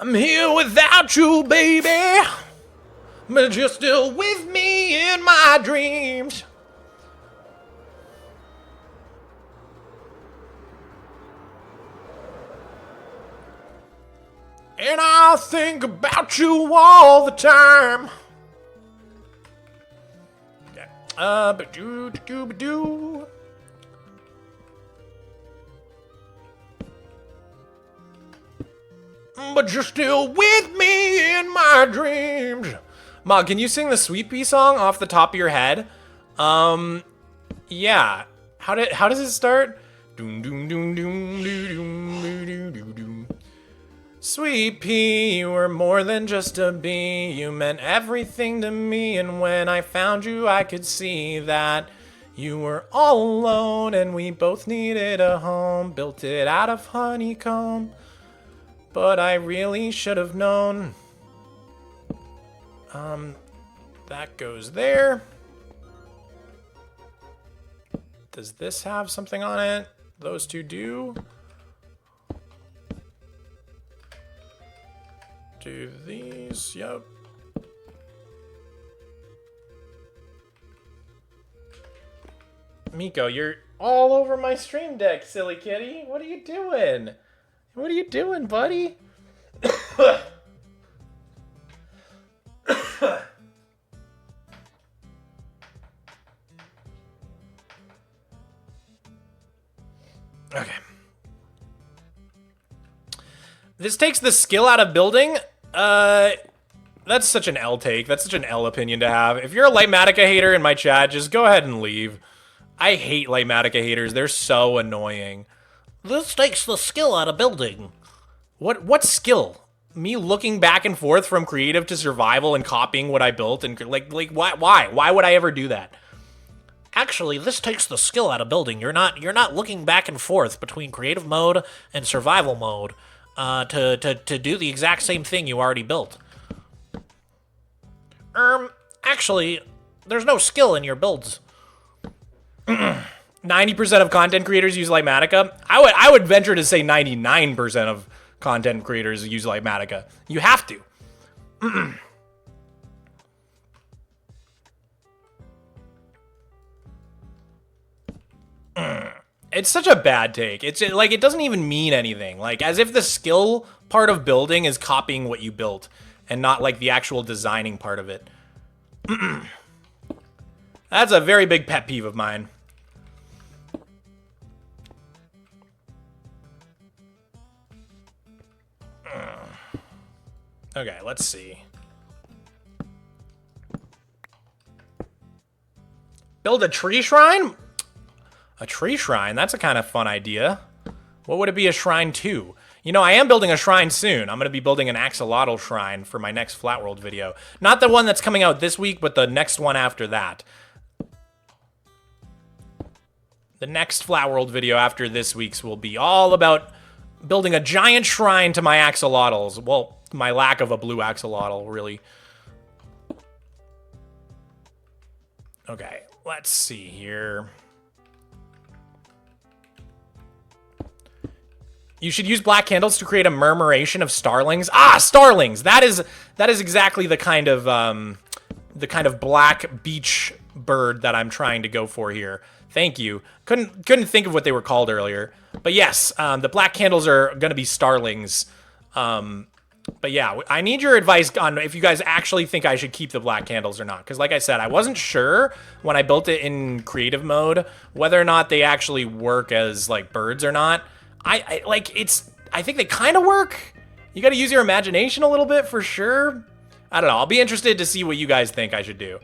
I'm here without you, baby, but you're still with me in my dreams. And I think about you all the time. Ba-doo-doo-doo-ba-doo. But you're still with me in my dreams. Mog, can you sing the Sweet Pea song off the top of your head? Yeah. How does it start? Doom doom doom doom doom doom doom doom. Sweet Pea, you were more than just a bee. You meant everything to me, and when I found you, I could see that you were all alone, and we both needed a home. Built it out of honeycomb, but I really should have known. That goes there. Does this have something on it? Those two do. Do these, yep. Miko, you're all over my stream deck, silly kitty. What are you doing? What are you doing, buddy? Okay. This takes the skill out of building. That's such an L take. That's such an L opinion to have. If you're a Lightmatica hater in my chat, just go ahead and leave. I hate Lightmatica haters. They're so annoying. This takes the skill out of building. What skill? Me looking back and forth from creative to survival and copying what I built and like why would I ever do that? Actually, this takes the skill out of building. You're not looking back and forth between creative mode and survival mode to do the exact same thing you already built. Actually, there's no skill in your builds. 90% of content creators use Lightmatica. I would venture to say 99% of content creators use Lightmatica. You have to. It's such a bad take. It's like, it doesn't even mean anything. Like, as if the skill part of building is copying what you built and not like the actual designing part of it. That's a very big pet peeve of mine. Okay, let's see. Build a tree shrine? A tree shrine? That's a kind of fun idea. What would it be a shrine to? You know, I am building a shrine soon. I'm going to be building an axolotl shrine for my next Flat World video. Not the one that's coming out this week, but the next one after that. The next Flat World video after this week's will be all about building a giant shrine to my axolotls. Well, my lack of a blue axolotl, really. Okay, let's see here. You should use black candles to create a murmuration of starlings. Ah, starlings! That is exactly the kind of black beach bird that I'm trying to go for here. Thank you. Couldn't think of what they were called earlier. But yes, the black candles are going to be starlings. But yeah, I need your advice on if you guys actually think I should keep the black candles or not. Because like I said, I wasn't sure when I built it in creative mode whether or not they actually work as like birds or not. I think they kind of work. You got to use your imagination a little bit for sure. I don't know. I'll be interested to see what you guys think I should do.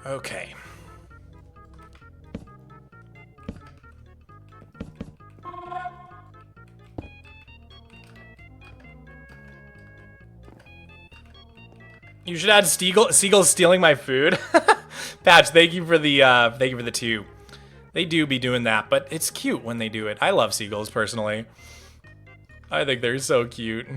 Okay. You should add seagulls stealing my food. Patch, thank you for the 2. They do be doing that, but it's cute when they do it. I love seagulls personally. I think they're so cute.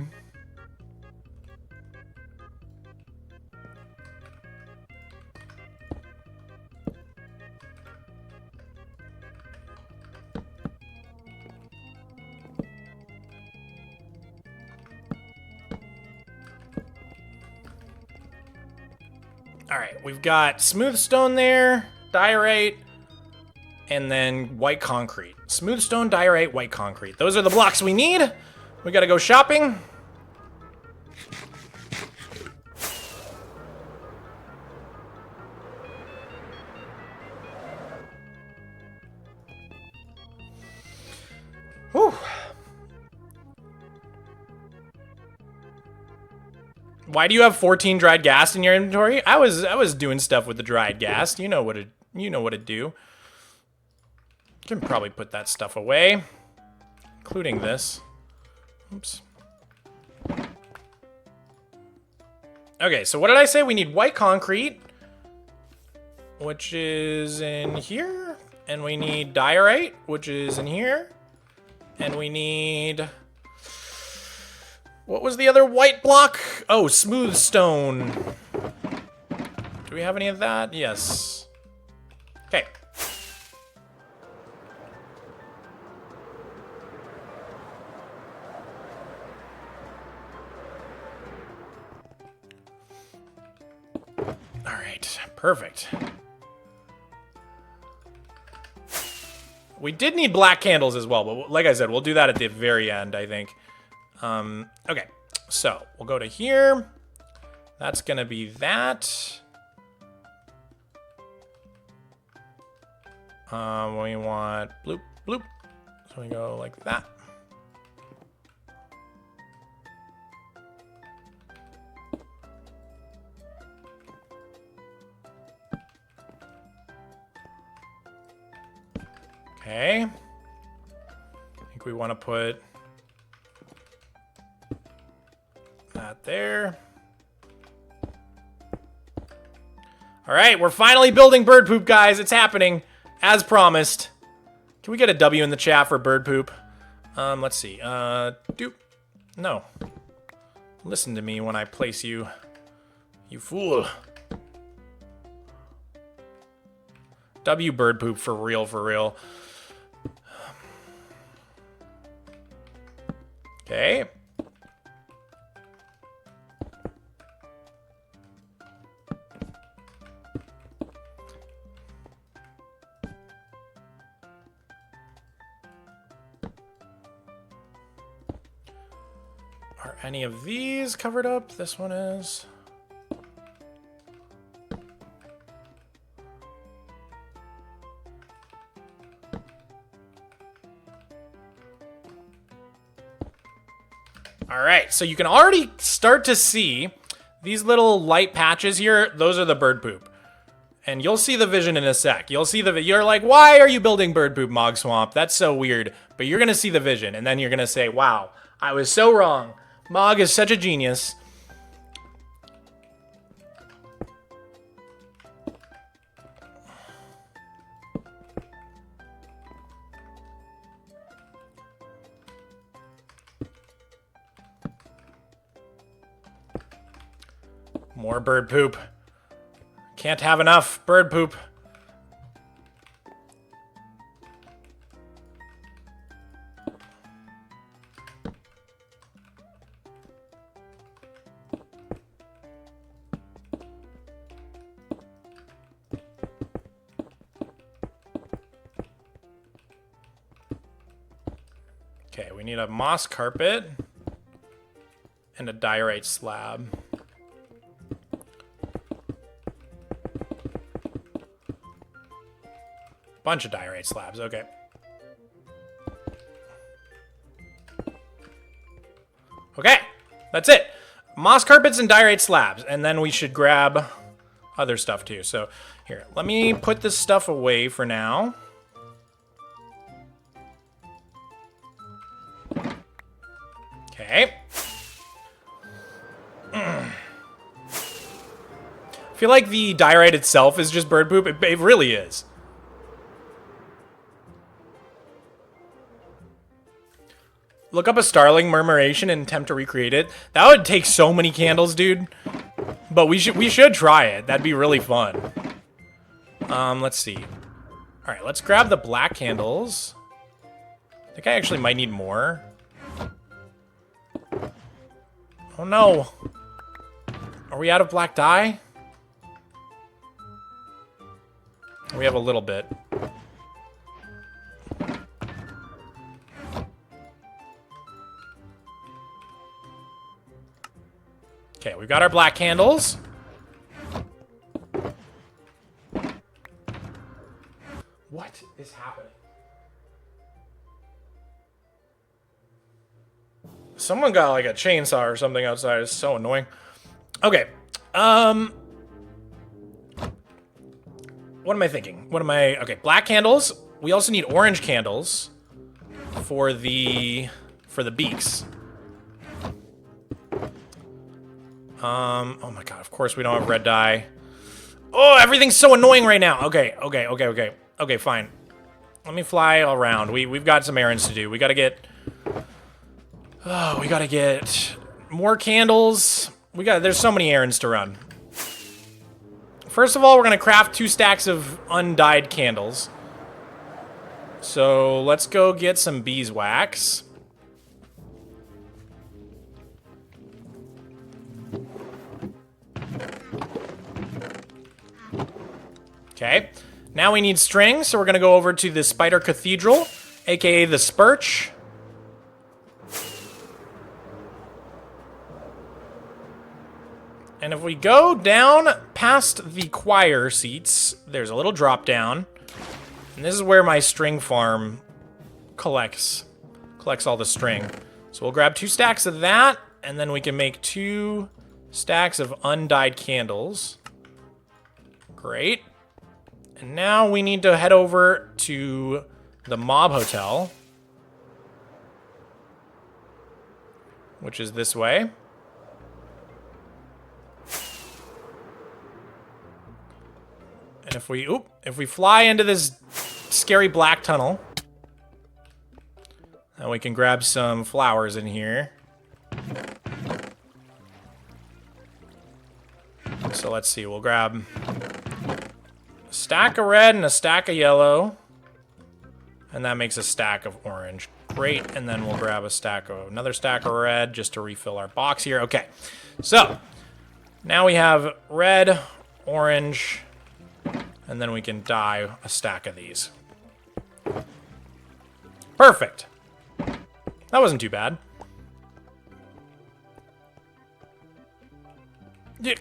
All right, we've got smooth stone there, diorite, and then white concrete. Smooth stone, diorite, white concrete. Those are the blocks we need. We gotta go shopping. Whew. Why do you have 14 dried gas in your inventory? I was doing stuff with the dried gas. You know what it do. Can probably put that stuff away, including this. Oops. Okay, so what did I say? We need white concrete, which is in here, and we need diorite, which is in here, and we need. What was the other white block? Oh, smooth stone. Do we have any of that? Yes. Okay. All right, perfect. We did need black candles as well, but like I said, we'll do that at the very end, I think. Okay, so we'll go to here. That's gonna be that. We want bloop, bloop. So we go like that. Okay. I think we want to put that there. All right, we're finally building bird poop, guys. It's happening, as promised. Can we get a W in the chat for bird poop? Let's see. Doop. No. Listen to me when I place you. You fool. W bird poop for real, for real. Okay. Are any of these covered up? This one is. All right, so you can already start to see these little light patches here. Those are the bird poop. And you'll see the vision in a sec. You'll see you're like, why are you building bird poop, Mogswamp? That's so weird. But you're gonna see the vision, and then you're gonna say, wow, I was so wrong. Mog is such a genius. More bird poop. Can't have enough bird poop. Okay, we need a moss carpet and a diorite slab. Bunch of diorite slabs, okay. Okay, that's it. Moss carpets and diorite slabs, and then we should grab other stuff too. So here, let me put this stuff away for now. Okay. I feel like the diorite itself is just bird poop. It really is. Look up a starling murmuration and attempt to recreate it. That would take so many candles, dude. But we should try it. That'd be really fun. Let's see. All right, let's grab the black candles. I think I actually might need more. Oh no. Are we out of black dye? We have a little bit. Okay, we've got our black candles. What is happening? Someone got like a chainsaw or something outside. It's so annoying. Okay. What am I thinking? Okay, black candles. We also need orange candles for the beaks. Oh my god, of course we don't have red dye. Oh, everything's so annoying right now. Okay, fine. Let me fly around. We've got some errands to do. We gotta get more candles. There's so many errands to run. First of all, we're gonna craft 2 stacks of undyed candles. So let's go get some beeswax. Okay, now we need string, so we're gonna go over to the Spider Cathedral, aka the Spurch. And if we go down past the choir seats, there's a little drop down. And this is where my string farm collects all the string. So we'll grab 2 stacks of that, and then we can make 2 stacks of undyed candles. Great. And now we need to head over to the Mob Hotel, which is this way. And if we fly into this scary black tunnel, then we can grab some flowers in here. So let's see, we'll grab a stack of red and a stack of yellow. And that makes a stack of orange. Great, and then we'll grab another stack of red just to refill our box here. Okay, so now we have red, orange, and then we can dye a stack of these. Perfect. That wasn't too bad. Okay.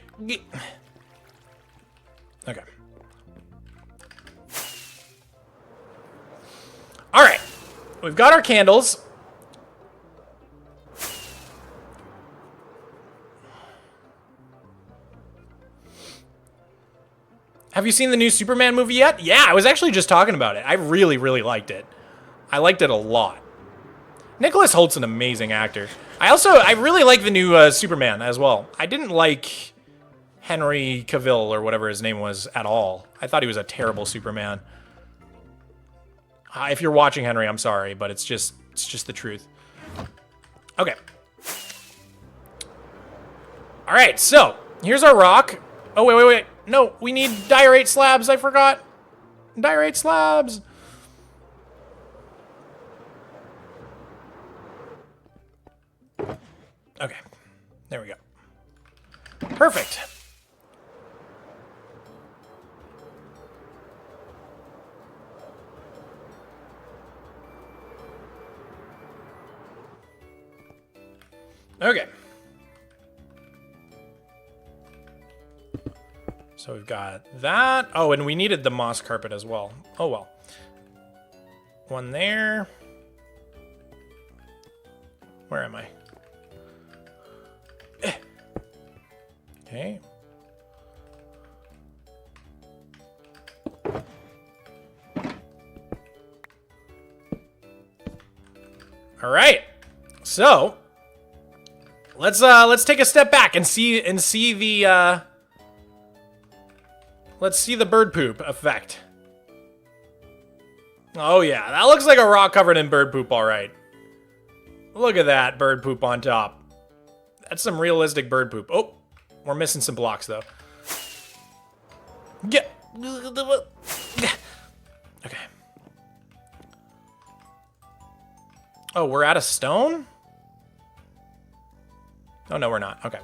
All right. We've got our candles. Have you seen the new Superman movie yet? Yeah, I was actually just talking about it. I really, really liked it. I liked it a lot. Nicholas Holt's an amazing actor. I really like the new Superman as well. I didn't like Henry Cavill or whatever his name was at all. I thought he was a terrible Superman. If you're watching, Henry, I'm sorry, but it's just the truth. Okay. All right, so here's our rock. Oh, wait. No, we need diorite slabs. I forgot. Diorite slabs. Okay. There we go. Perfect. Okay. So we've got that. Oh, and we needed the moss carpet as well. Oh, well. One there. Where am I? Okay. All right. So let's take a step back and see the let's see the bird poop effect. Oh yeah, that looks like a rock covered in bird poop, all right. Look at that bird poop on top. That's some realistic bird poop. Oh, we're missing some blocks though. Yeah. Okay. Oh, we're out of stone? Oh no, we're not. Okay.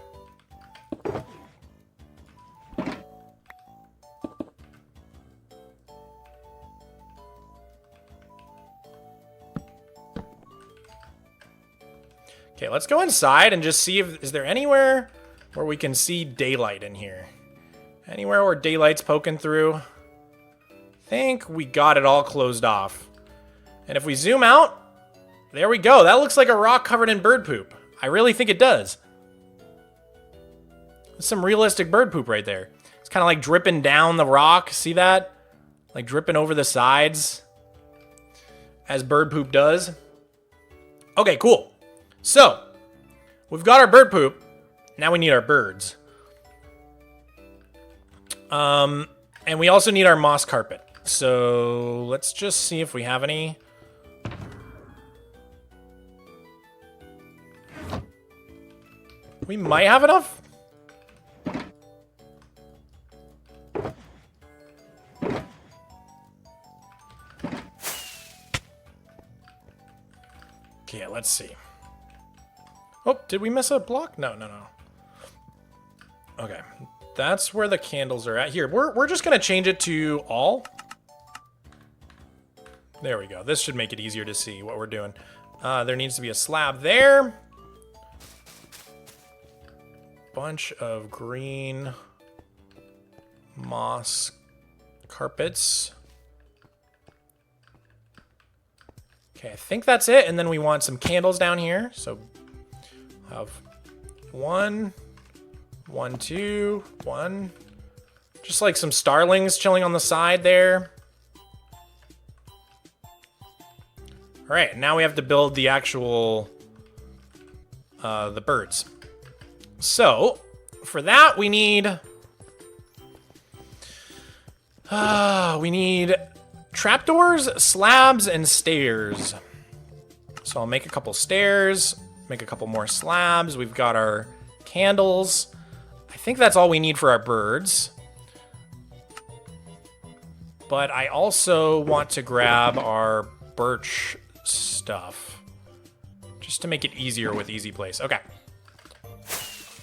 Okay, let's go inside and just see if is there anywhere where we can see daylight in here. Anywhere where daylight's poking through. Think we got it all closed off. And if we zoom out, there we go. That looks like a rock covered in bird poop. I really think it does. That's some realistic bird poop right there. It's kind of like dripping down the rock. See that? Like dripping over the sides. As bird poop does. Okay, cool. So, we've got our bird poop. Now we need our birds. And we also need our moss carpet. So, let's just see if we have any. We might have enough. Okay, let's see. Oh, did we miss a block? No. Okay, that's where the candles are at. Here, we're just gonna change it to all. There we go. This should make it easier to see what we're doing. There needs to be a slab there. Bunch of green moss carpets. Okay, I think that's it. And then we want some candles down here. So have 1, 2, 1. Just like some starlings chilling on the side there. All right, now we have to build the actual, the birds. So, for that, we need trapdoors, slabs, and stairs. So I'll make a couple stairs, make a couple more slabs. We've got our candles. I think that's all we need for our birds. But I also want to grab our birch stuff, just to make it easier with Easy Place. Okay.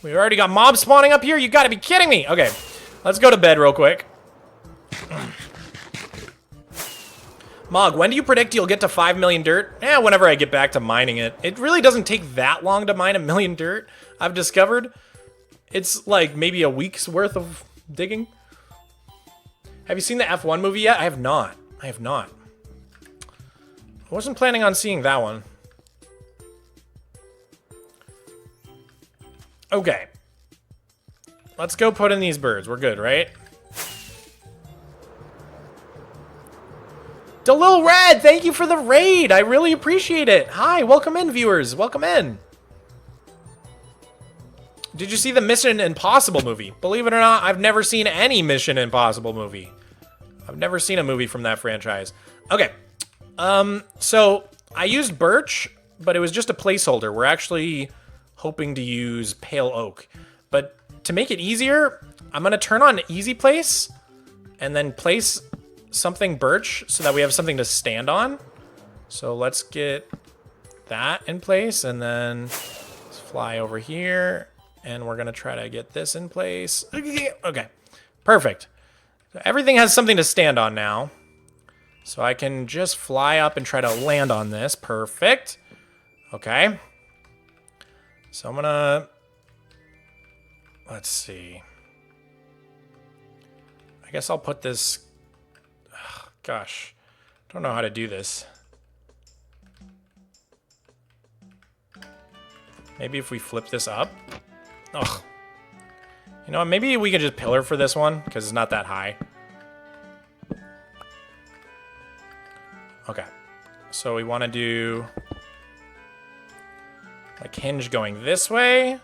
We already got mobs spawning up here? You gotta be kidding me! Okay, let's go to bed real quick. Mog, when do you predict you'll get to 5 million dirt? Whenever I get back to mining it. It really doesn't take that long to mine 1 million dirt, I've discovered. It's like maybe a week's worth of digging. Have you seen the F1 movie yet? I have not. I wasn't planning on seeing that one. Okay. Let's go put in these birds. We're good, right? Delil Red, thank you for the raid. I really appreciate it. Hi, welcome in, viewers. Welcome in. Did you see the Mission Impossible movie? Believe it or not, I've never seen any Mission Impossible movie. I've never seen a movie from that franchise. Okay. So I used birch, but it was just a placeholder. We're actually hoping to use pale oak. But to make it easier, I'm going to turn on easy place and then place something birch so that we have something to stand on. So let's get that in place and then let's fly over here and we're going to try to get this in place. Okay, perfect. So everything has something to stand on now. So I can just fly up and try to land on this. Perfect. Okay. So I'm gonna... Let's see. I guess I'll put this... Ugh, gosh. I don't know how to do this. Maybe if we flip this up. Ugh. You know what? Maybe we can just pillar for this one, because it's not that high. Okay. So we want to do... like hinge going this way.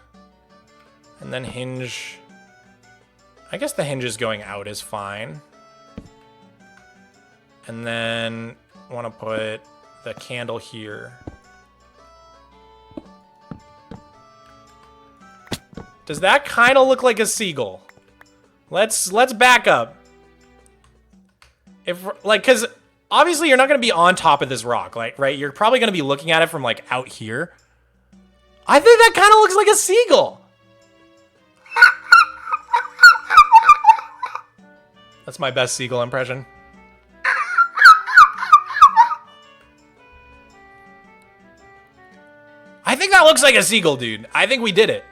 And then hinge... I guess the hinges going out is fine. And then I want to put the candle here. Does that kind of look like a seagull? Let's back up. If like, cause obviously you're not gonna be on top of this rock, like, right? You're probably gonna be looking at it from like out here. I think that kind of looks like a seagull. That's my best seagull impression. I think that looks like a seagull, dude. I think we did it.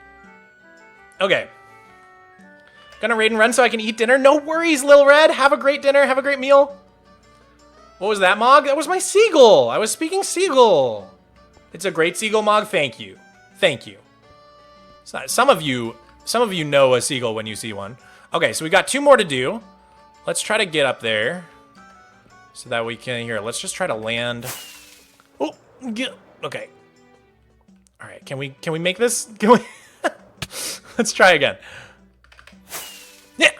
Okay. Gonna raid and run so I can eat dinner. No worries, Lil Red. Have a great dinner. Have a great meal. What was that, Mog? That was my seagull. I was speaking seagull. It's a great seagull, Mog. Thank you. Thank you. Some of you know a seagull when you see one. Okay, so we got 2 more to do. Let's try to get up there so that we can... Here, let's just try to land. Oh, okay. All right, can we make this? Can we... Let's try again. Yeah.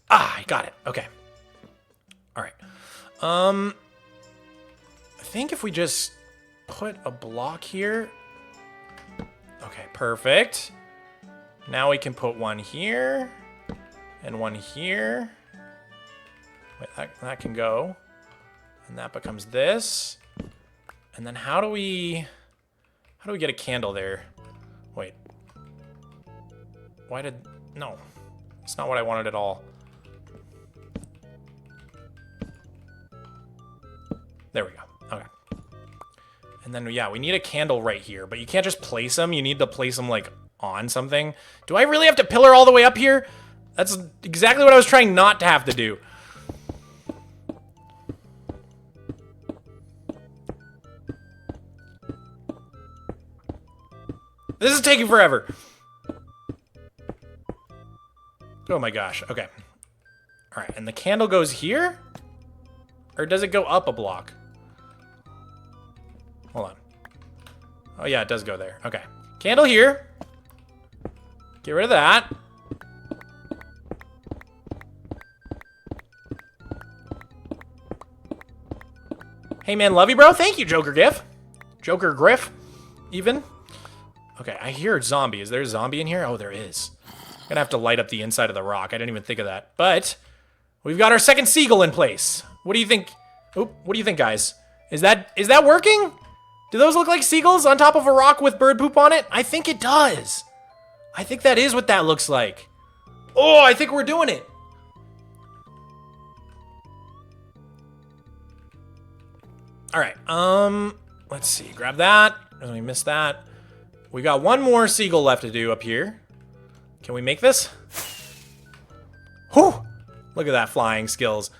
Ah, I got it. Okay. All right. I think if we just put a block here. Okay, perfect. Now we can put one here and one here. Wait, that can go. And that becomes this. And then how do we get a candle there? Wait. Why did... No. It's not what I wanted at all. There we go. Okay. And then, yeah, we need a candle right here. But you can't just place them. You need to place them, like, on something. Do I really have to pillar all the way up here? That's exactly what I was trying not to have to do. This is taking forever. Oh my gosh. Okay. All right. And the candle goes here? Or does it go up a block? Hold on. Oh yeah, it does go there. Okay. Candle here. Get rid of that. Hey man, love you, bro. Thank you, Joker Gif. Joker Griff, even. Okay, I hear a zombie. Is there a zombie in here? Oh, there is. I'm gonna have to light up the inside of the rock. I didn't even think of that. But we've got our second seagull in place. What do you think? Oop, what do you think, guys? Is that working? Do those look like seagulls on top of a rock with bird poop on it? I think it does. I think that is what that looks like. Oh, I think we're doing it. All right. Let's see. Grab that. Let me miss that. We got one more seagull left to do up here. Can we make this? Whew! Look at that flying skills.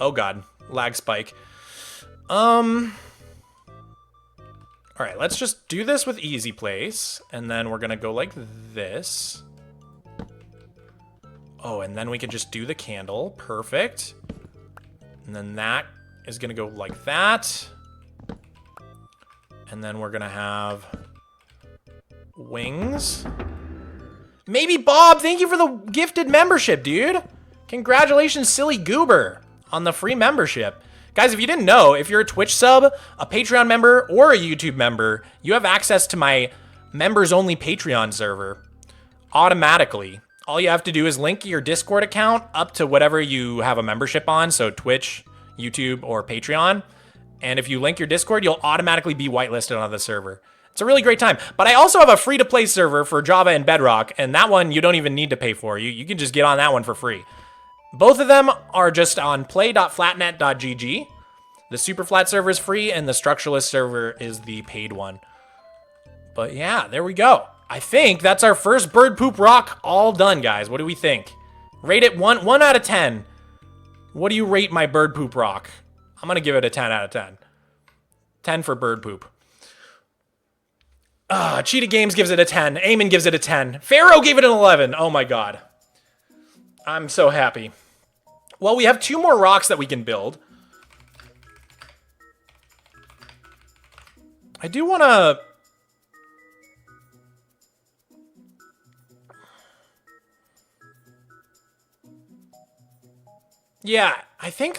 Oh god, lag spike. All right, let's just do this with easy place, and then we're gonna go like this. Oh, and then we can just do the candle. Perfect. And then that is going to go like that. And then we're going to have wings. Maybe Bob, thank you for the gifted membership, dude. Congratulations, Silly Goober, on the free membership. Guys, if you didn't know, if you're a Twitch sub, a Patreon member, or a YouTube member, you have access to my members-only Patreon server automatically. All you have to do is link your Discord account up to whatever you have a membership on, so Twitch, YouTube, or Patreon. And if you link your Discord, you'll automatically be whitelisted on the server. It's a really great time. But I also have a free-to-play server for Java and Bedrock, and that one you don't even need to pay for. You can just get on that one for free. Both of them are just on play.flatnet.gg. The Superflat server is free, and the Structuralist server is the paid one. But yeah, there we go. I think that's our first bird poop rock all done, guys. What do we think? Rate it 1 out of 10. What do you rate my bird poop rock? I'm going to give it a 10 out of 10. 10 for bird poop. Cheetah Games gives it a 10. Eamon gives it a 10. Pharaoh gave it an 11. Oh my god. I'm so happy. Well, we have 2 more rocks that we can build. I do want to... Yeah, I think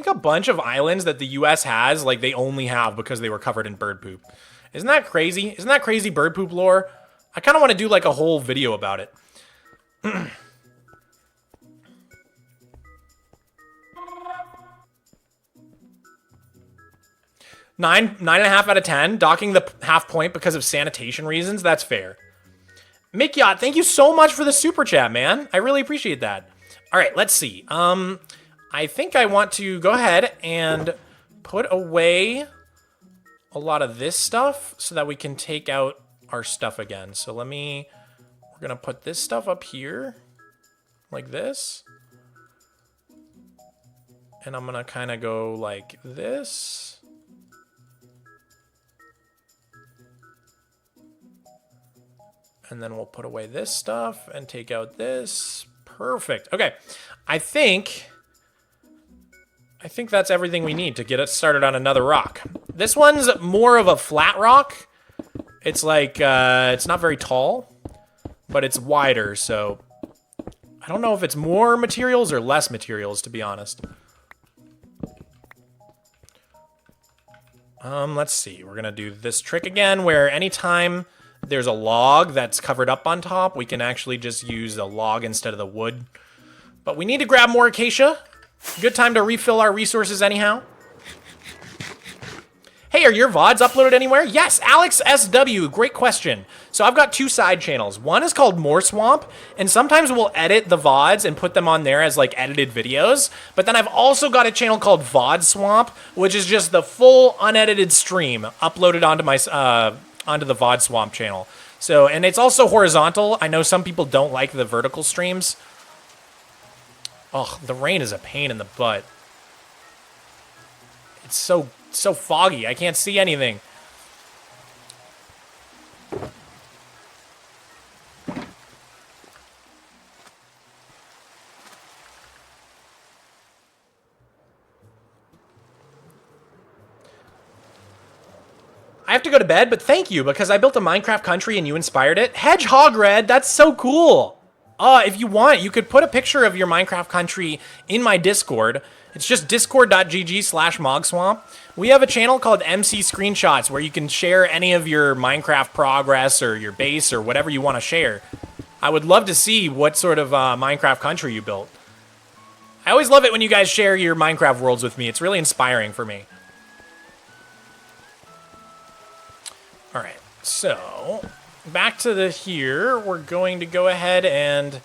a bunch of islands that the US has, like, they only have because they were covered in bird poop. Isn't that crazy? Isn't that crazy bird poop lore? I kind of want to do, like, a whole video about it. 9.5 out of 10. Docking the half point because of sanitation reasons. That's fair. Mick Yacht, thank you so much for the super chat, man. I really appreciate that. All right, let's see. I think I want to go ahead and put away a lot of this stuff so that we can take out our stuff again. So we're going to put this stuff up here like this. And I'm going to kind of go like this. And then we'll put away this stuff and take out this. Perfect. Okay. I think that's everything we need to get us started on another rock. This one's more of a flat rock. It's like, it's not very tall, but it's wider, so I don't know if it's more materials or less materials, to be honest. Let's see. We're gonna do this trick again, where anytime there's a log that's covered up on top, we can actually just use a log instead of the wood. But we need to grab more acacia. Good time to refill our resources anyhow. Hey, are your VODs uploaded anywhere? Yes, Alex SW, great question. So I've got 2 side channels. One is called Mogswamp, and sometimes we'll edit the VODs and put them on there as like edited videos. But then I've also got a channel called VODswamp, which is just the full unedited stream uploaded onto my onto the VODswamp channel. So, and it's also horizontal. I know some people don't like the vertical streams. Oh, the rain is a pain in the butt. It's so foggy. I can't see anything. I have to go to bed, but thank you, because I built a Minecraft country and you inspired it. Hedgehog Red, that's so cool. If you want, you could put a picture of your Minecraft country in my Discord. It's just discord.gg/Mogswamp. We have a channel called MC Screenshots where you can share any of your Minecraft progress or your base or whatever you want to share. I would love to see what sort of Minecraft country you built. I always love it when you guys share your Minecraft worlds with me. It's really inspiring for me. All right, so back to here, we're going to go ahead and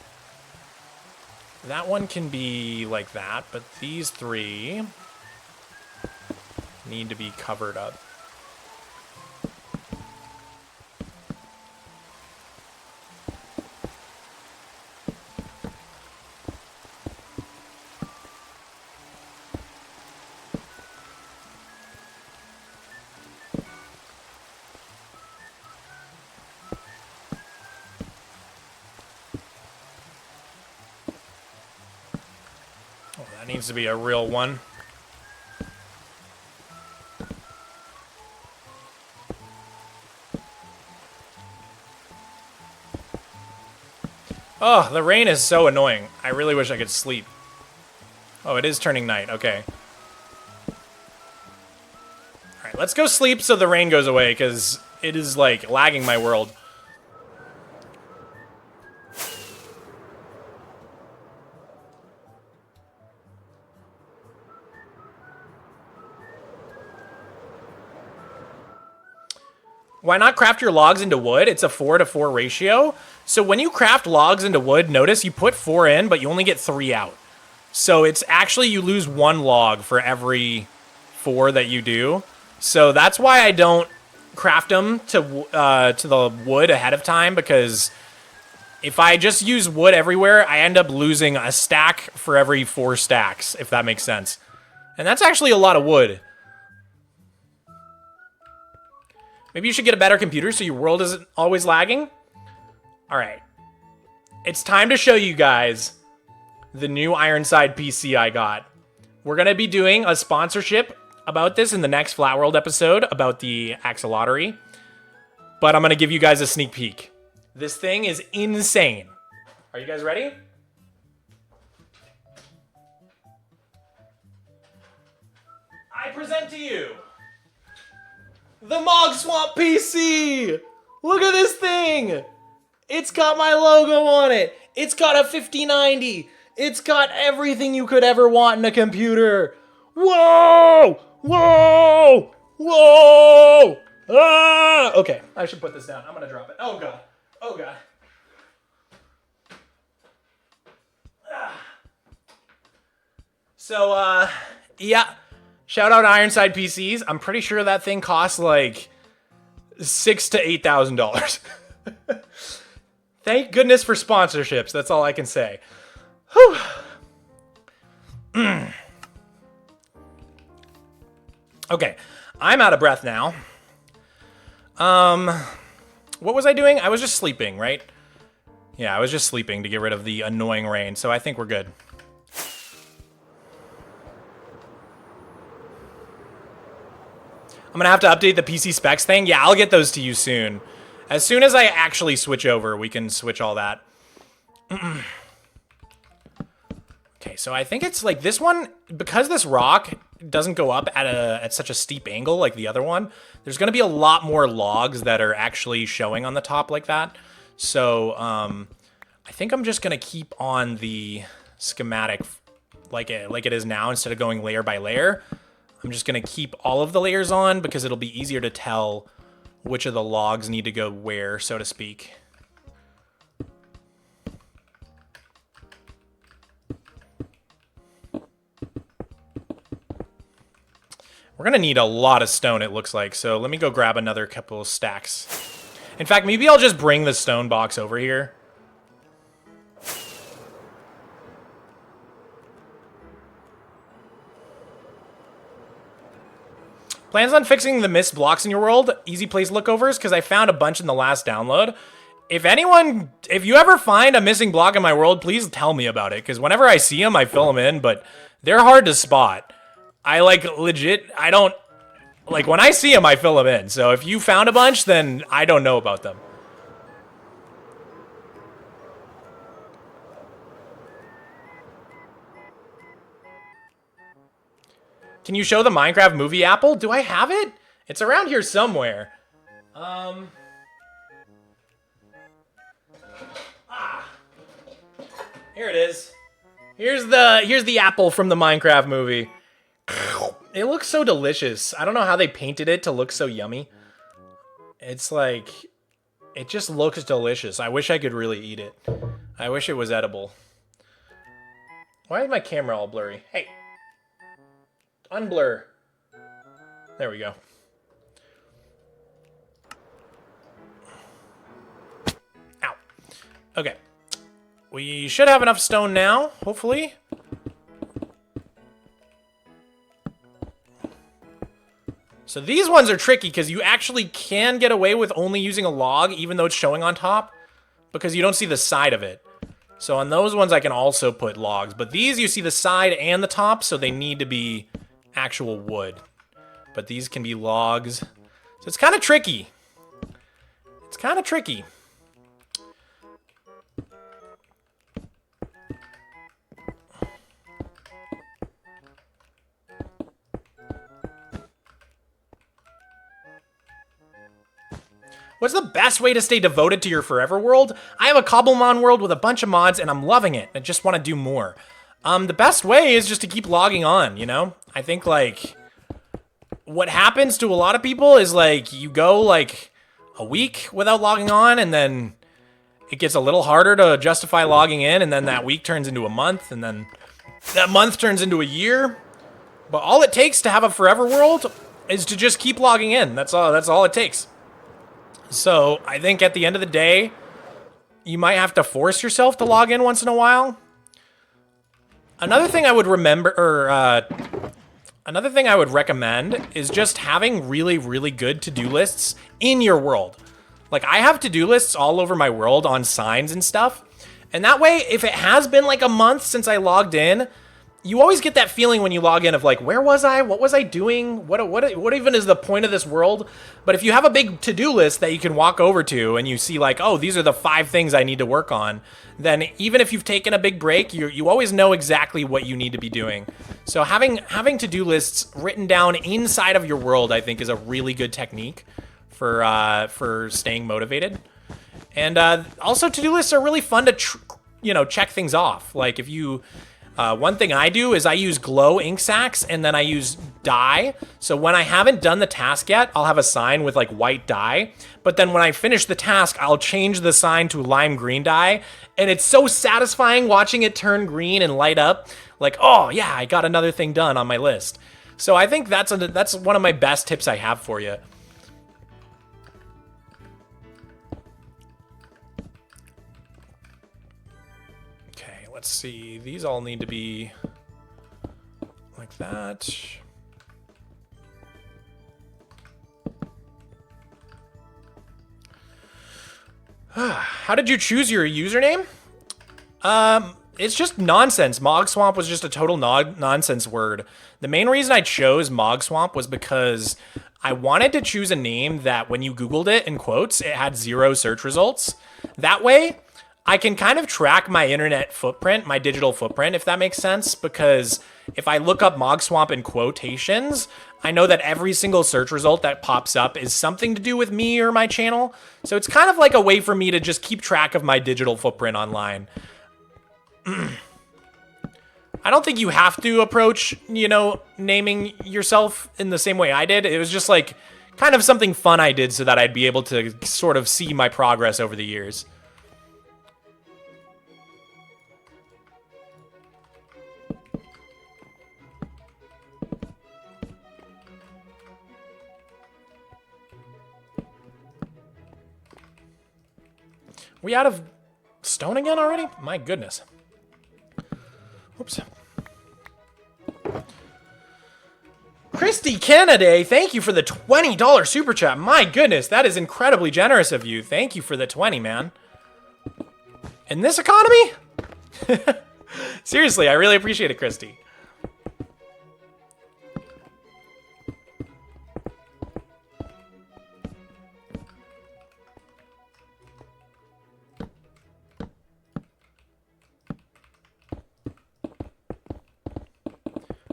that one can be like that, but these 3 need to be covered up. Needs to be a real one. Oh, the rain is so annoying. I really wish I could sleep. Oh, it is turning night. Okay. All right, let's go sleep so the rain goes away, because it is, like, lagging my world. Why not craft your logs into wood? It's a 4-to-4 ratio. So when you craft logs into wood, notice you put 4 in, but you only get 3 out. So it's actually, you lose 1 log for every 4 that you do. So that's why I don't craft them to the wood ahead of time, because if I just use wood everywhere, I end up losing a stack for every 4 stacks, if that makes sense. And that's actually a lot of wood. Maybe you should get a better computer so your world isn't always lagging. All right. It's time to show you guys the new Ironside PC I got. We're going to be doing a sponsorship about this in the next Flat World episode about the axolotl. But I'm going to give you guys a sneak peek. This thing is insane. Are you guys ready? I present to you the Mogswamp PC! Look at this thing! It's got my logo on it. It's got a 5090. It's got everything you could ever want in a computer. Whoa! Whoa! Whoa! Ah! Okay, I should put this down. I'm gonna drop it. Oh god. Oh god. Ah. So, yeah. Shout out Ironside PCs. I'm pretty sure that thing costs like $6,000 to $8,000. Thank goodness for sponsorships. That's all I can say. Whew. Okay, I'm out of breath now. What was I doing? I was just sleeping, right? Yeah, I was just sleeping to get rid of the annoying rain, so I think we're good. I'm gonna have to update the PC specs thing. Yeah, I'll get those to you soon. As soon as I actually switch over, we can switch all that. Okay, so I think it's like this one, because this rock doesn't go up at such a steep angle like the other one, there's gonna be a lot more logs that are actually showing on the top like that. So I think I'm just gonna keep on the schematic like it is now instead of going layer by layer. I'm just gonna keep all of the layers on because it'll be easier to tell which of the logs need to go where, so to speak. We're gonna need a lot of stone, it looks like, so let me go grab another couple of stacks. In fact, maybe I'll just bring the stone box over here. Plans on fixing the missed blocks in your world? Easy place lookovers? Because I found a bunch in the last download. If you ever find a missing block in my world, please tell me about it. Because whenever I see them, I fill them in, but they're hard to spot. I, like, legit, I don't, like, when I see them, I fill them in. So if you found a bunch, then I don't know about them. Can you show the Minecraft movie apple? Do I have it? It's around here somewhere. Here it is. Here's the apple from the Minecraft movie. It looks so delicious. I don't know how they painted it to look so yummy. It's like, it just looks delicious. I wish I could really eat it. I wish it was edible. Why is my camera all blurry? Hey. Unblur. There we go. Ow. Okay. We should have enough stone now, hopefully. So these ones are tricky because you actually can get away with only using a log even though it's showing on top because you don't see the side of it. So on those ones I can also put logs, but these you see the side and the top, so they need to be actual wood. But these can be logs. So it's kind of tricky. It's kind of tricky. What's the best way to stay devoted to your forever world? I have a Cobblemon world with a bunch of mods and I'm loving it. I just want to do more. The best way is just to keep logging on, you know? I think like what happens to a lot of people is like you go like a week without logging on and then it gets a little harder to justify logging in, and then that week turns into a month, and then that month turns into a year. But all it takes to have a forever world is to just keep logging in. That's all it takes. So I think at the end of the day, you might have to force yourself to log in once in a while. Another thing I would recommend is just having really, really good to-do lists in your world. Like, I have to-do lists all over my world on signs and stuff. And that way, if it has been like a month since I logged in, you always get that feeling when you log in of like, where was I? What was I doing? What even is the point of this world? But if you have a big to-do list that you can walk over to and you see like, oh, these are the 5 things I need to work on, then even if you've taken a big break, you always know exactly what you need to be doing. So having to-do lists written down inside of your world, I think, is a really good technique for staying motivated. And also, to-do lists are really fun to check things off. Like if you one thing I do is I use glow ink sacks and then I use dye. So when I haven't done the task yet, I'll have a sign with like white dye. But then when I finish the task, I'll change the sign to lime green dye. And it's so satisfying watching it turn green and light up. Like, oh yeah, I got another thing done on my list. So I think that's one of my best tips I have for you. Let's see, these all need to be like that. How did you choose your username? It's just nonsense. Mogswamp was just a total nonsense word. The main reason I chose Mogswamp was because I wanted to choose a name that when you Googled it in quotes, it had 0 search results. That way, I can kind of track my internet footprint, my digital footprint, if that makes sense, because if I look up Mogswamp in quotations, I know that every single search result that pops up is something to do with me or my channel. So it's kind of like a way for me to just keep track of my digital footprint online. I don't think you have to approach, naming yourself in the same way I did. It was just like kind of something fun I did so that I'd be able to sort of see my progress over the years. We out of stone again already? My goodness. Oops. Christy Kennedy, thank you for the $20 super chat. My goodness, that is incredibly generous of you. Thank you for the 20, man. In this economy? Seriously, I really appreciate it, Christy.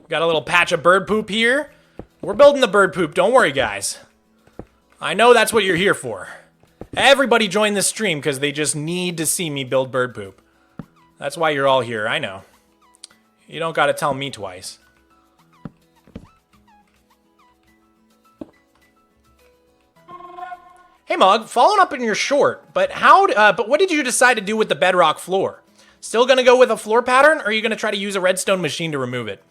Got a little patch of bird poop here. We're building the bird poop. Don't worry, guys. I know that's what you're here for. Everybody join this stream because they just need to see me build bird poop. That's why you're all here. I know. You don't got to tell me twice. Hey, Mog, following up in your short, but what did you decide to do with the bedrock floor? Still gonna go with a floor pattern, or are you gonna try to use a redstone machine to remove it?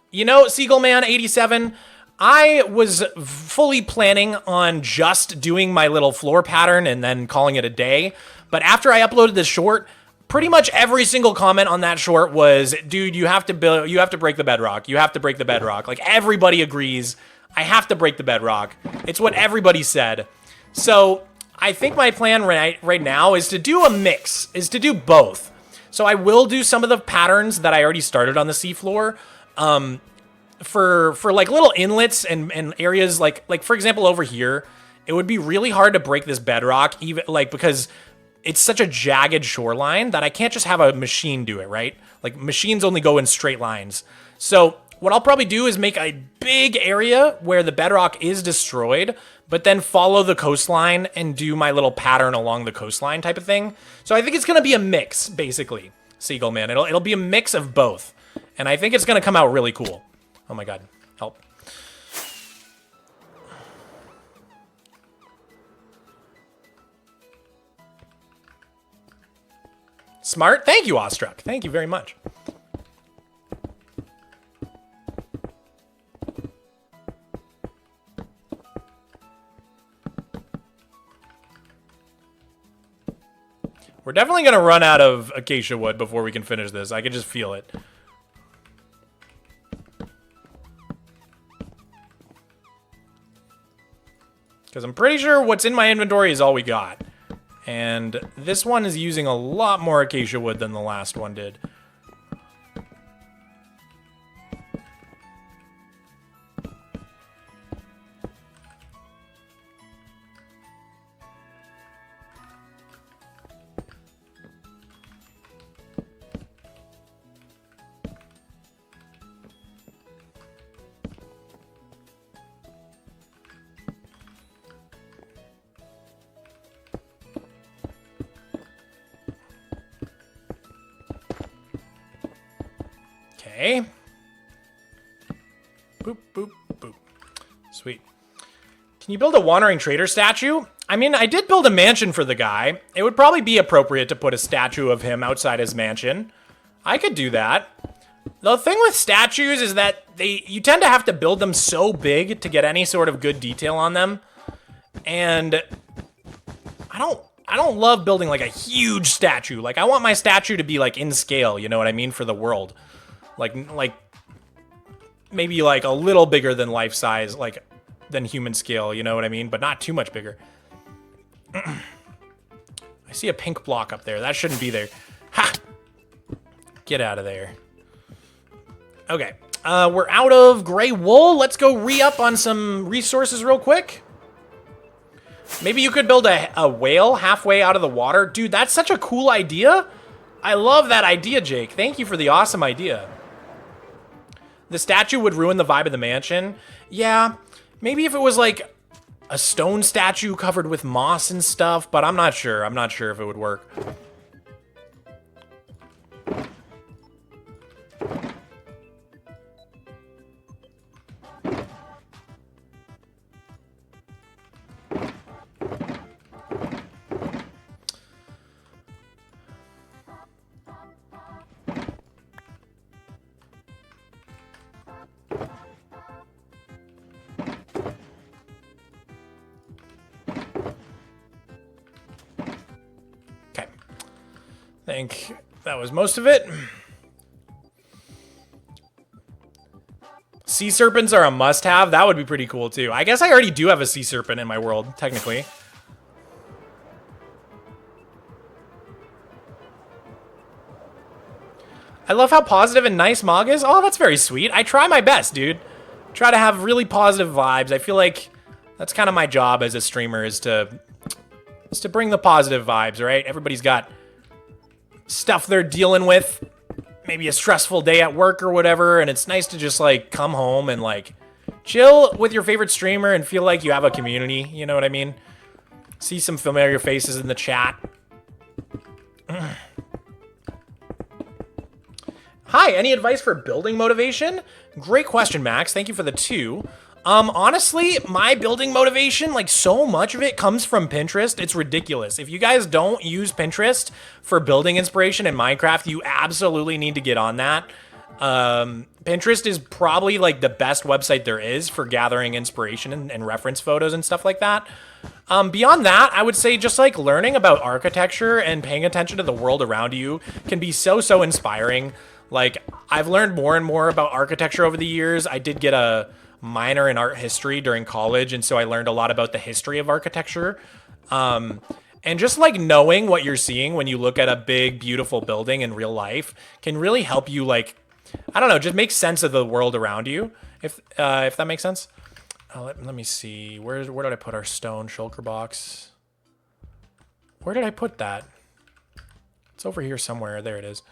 You know, Siegelman87, I was fully planning on just doing my little floor pattern and then calling it a day. But after I uploaded this short, pretty much every single comment on that short was, dude, you have to break the bedrock. You have to break the bedrock. Like, everybody agrees. I have to break the bedrock. It's what everybody said. So I think my plan right now is to do a mix, is to do both. So I will do some of the patterns that I already started on the seafloor. For like little inlets and areas like for example over here, it would be really hard to break this bedrock even because it's such a jagged shoreline that I can't just have a machine do it, right? Like machines only go in straight lines. So what I'll probably do is make a big area where the bedrock is destroyed, but then follow the coastline and do my little pattern along the coastline type of thing. So I think it's going to be a mix, basically, Seagull Man. It'll be a mix of both. And I think it's going to come out really cool. Oh my god. Help. Smart. Thank you, Awestruck. Thank you very much. We're definitely going to run out of acacia wood before we can finish this. I can just feel it. Because I'm pretty sure what's in my inventory is all we got. And this one is using a lot more acacia wood than the last one did. Okay. Boop, boop, boop. Sweet. Can you build a wandering trader statue? I mean, I did build a mansion for the guy. It would probably be appropriate to put a statue of him outside his mansion. I could do that. The thing with statues is that you tend to have to build them so big to get any sort of good detail on them. And I don't love building like a huge statue. Like I want my statue to be like in scale, you know what I mean, for the world. Like maybe like a little bigger than life size, like than human scale, you know what I mean? But not too much bigger. I see a pink block up there. That shouldn't be there. Ha! Get out of there. Okay. We're out of gray wool. Let's go re-up on some resources real quick. Maybe you could build a whale halfway out of the water. Dude, that's such a cool idea. I love that idea, Jake. Thank you for the awesome idea. The statue would ruin the vibe of the mansion. Yeah, maybe if it was like a stone statue covered with moss and stuff, but I'm not sure. I'm not sure if it would work. I think that was most of it. Sea serpents are a must-have. That would be pretty cool, too. I guess I already do have a sea serpent in my world, technically. I love how positive and nice Mog is. Oh, that's very sweet. I try my best, dude. Try to have really positive vibes. I feel like that's kind of my job as a streamer is to bring the positive vibes, right? Everybody's got stuff they're dealing with, maybe a stressful day at work or whatever, and it's nice to just like come home and like chill with your favorite streamer and feel like you have a community, you know what I mean? See some familiar faces in the chat. Hi, any advice for building motivation? Great question, Max. Thank you for the 2. Honestly, my building motivation, like so much of it comes from Pinterest. It's ridiculous. If you guys don't use Pinterest for building inspiration in Minecraft, you absolutely need to get on that. Pinterest is probably like the best website there is for gathering inspiration and reference photos and stuff like that. Beyond that, I would say just like learning about architecture and paying attention to the world around you can be so inspiring. Like I've learned more and more about architecture over the years. I did get a minor in art history during college, and so I learned a lot about the history of architecture. And just like knowing what you're seeing when you look at a big, beautiful building in real life can really help you, like, I don't know, just make sense of the world around you, if that makes sense. Let me see. Where did I put our stone shulker box? Where did I put that? It's over here somewhere. There it is.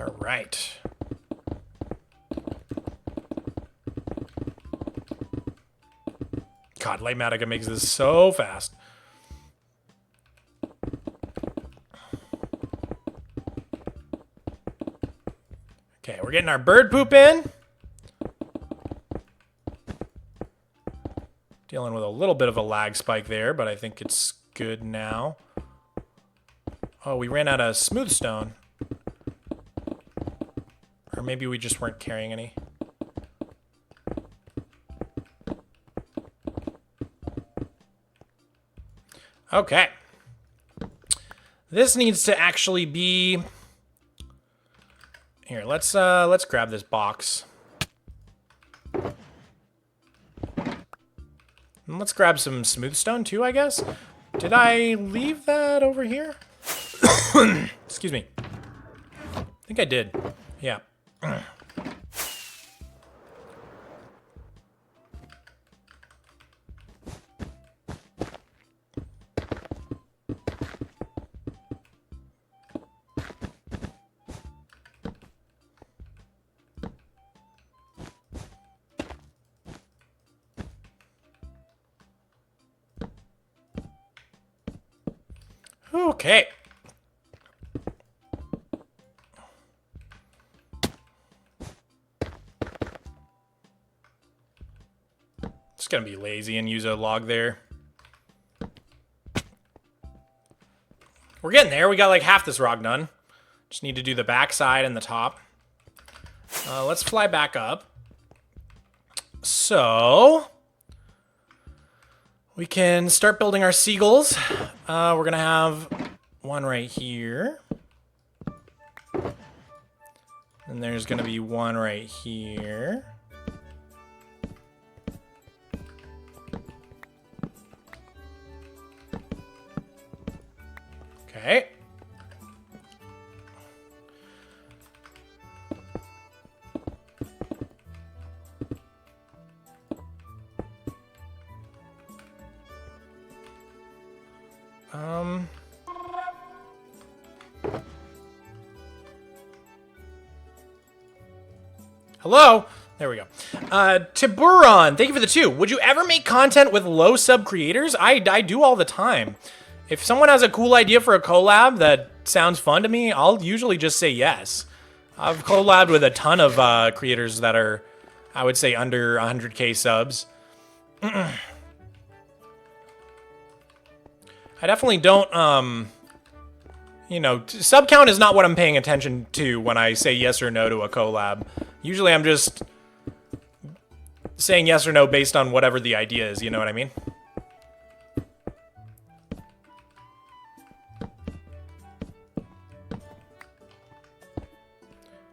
All right. God, Light Matica makes this so fast. Okay, we're getting our bird poop in. Dealing with a little bit of a lag spike there, but I think it's good now. Oh, we ran out of smooth stone. Or maybe we just weren't carrying any. Okay. This needs to actually be... Here, let's grab this box. And let's grab some smooth stone too, I guess. Did I leave that over here? Excuse me. I think I did. Yeah. Okay. Just gonna be lazy and use a log there. We're getting there. We got like half this rock done. Just need to do the back side and the top. Let's fly back up. So we can start building our seagulls. We're gonna have one right here. And there's gonna be one right here. Okay. Hello? There we go. Tiburon, thank you for the 2. Would you ever make content with low sub creators? I do all the time. If someone has a cool idea for a collab that sounds fun to me, I'll usually just say yes. I've collabed with a ton of creators that are, I would say, under 100k subs. I definitely don't, you know, sub count is not what I'm paying attention to when I say yes or no to a collab. Usually I'm just saying yes or no based on whatever the idea is, you know what I mean?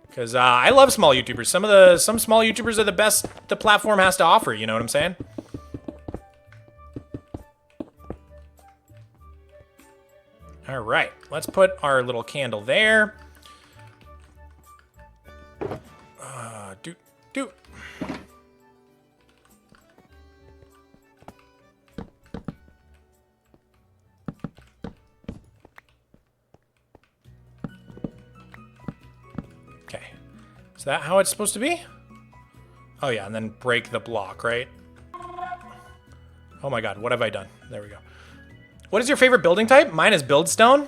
Because I love small YouTubers. Some small YouTubers are the best the platform has to offer, you know what I'm saying? All right, let's put our little candle there. Doot. Okay, is that how it's supposed to be? Oh yeah, and then break the block, right? Oh my god, what have I done? There we go. What is your favorite building type? Mine is buildstone.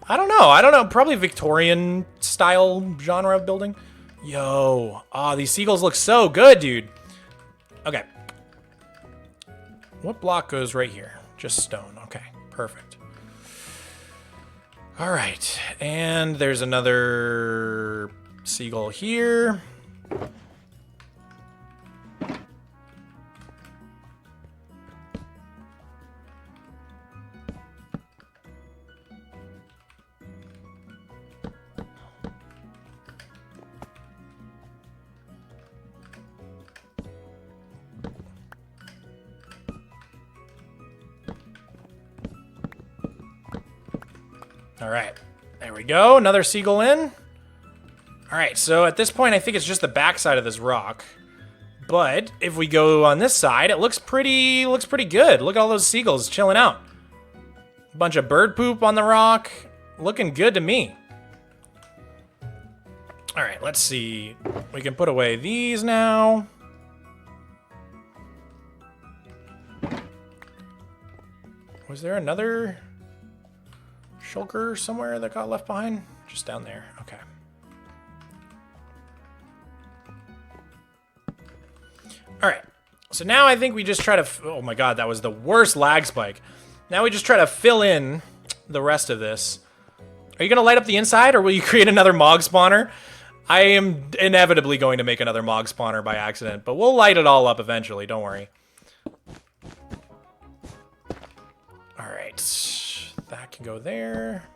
I don't know. Probably Victorian style genre of building. Yo. Oh, these seagulls look so good, dude. Okay. What block goes right here? Just stone. Okay, perfect. All right. And there's another seagull here. All right, there we go. Another seagull in. All right, so at this point, I think it's just the back side of this rock. But if we go on this side, it looks pretty good. Look at all those seagulls chilling out. A bunch of bird poop on the rock. Looking good to me. All right, let's see. We can put away these now. Was there another shulker somewhere that got left behind? Just down there. Okay. All right. So now I think we just try to... Oh my god, that was the worst lag spike. Now we just try to fill in the rest of this. Are you going to light up the inside, or will you create another Mog spawner? I am inevitably going to make another Mog spawner by accident, but we'll light it all up eventually, don't worry. Alright, that can go there.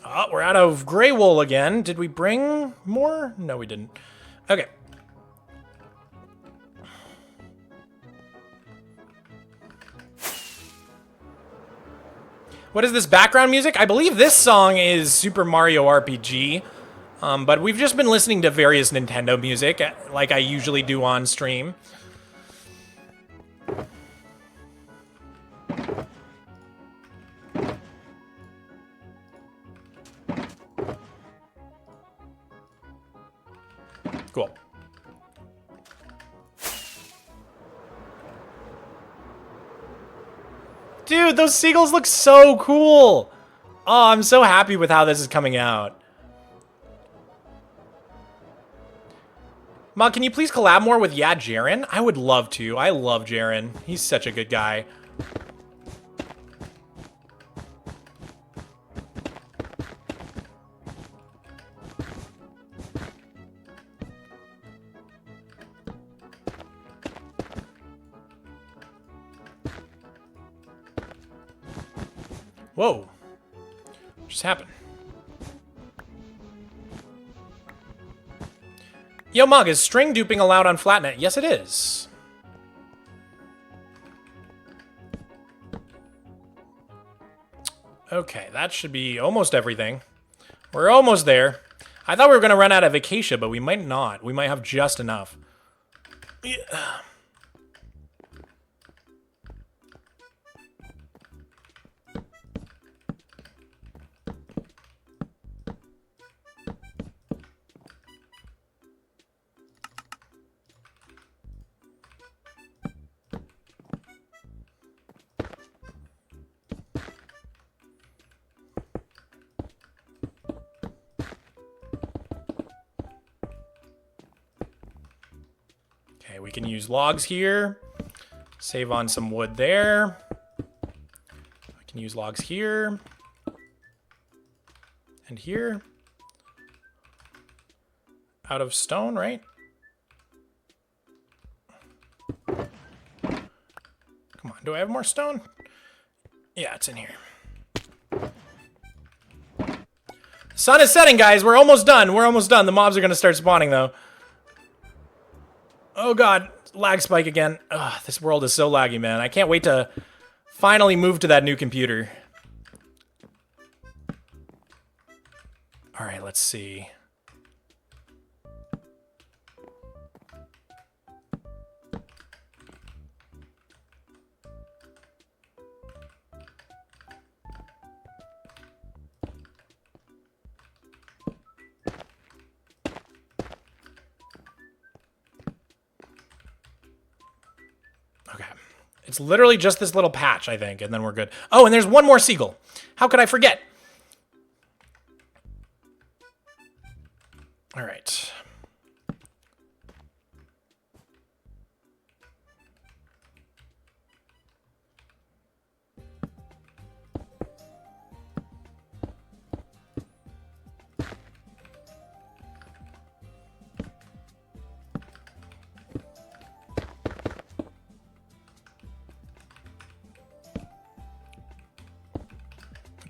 Oh, we're out of gray wool again. Did we bring more? No, we didn't. Okay. What is this background music? I believe this song is Super Mario RPG, but we've just been listening to various Nintendo music, like I usually do on stream. Cool. Dude, those seagulls look so cool. Oh, I'm so happy with how this is coming out. Mog, can you please collab more with Jaren? I would love to. I love Jaren. He's such a good guy. Whoa. What just happened? Yo, Mog, is string duping allowed on Flatnet? Yes, it is. Okay, that should be almost everything. We're almost there. I thought we were going to run out of Acacia, but we might not. We might have just enough. Yeah. Okay, we can use logs here. Save on some wood there. I can use logs here. And here. Out of stone, right? Come on, do I have more stone? Yeah, it's in here. Sun is setting, guys. We're almost done. We're almost done. The mobs are going to start spawning, though. Oh, God. Lag spike again. Ugh, this world is so laggy, man. I can't wait to finally move to that new computer. All right, let's see. Okay. It's literally just this little patch, I think, and then we're good. Oh, and there's one more seagull. How could I forget? All right.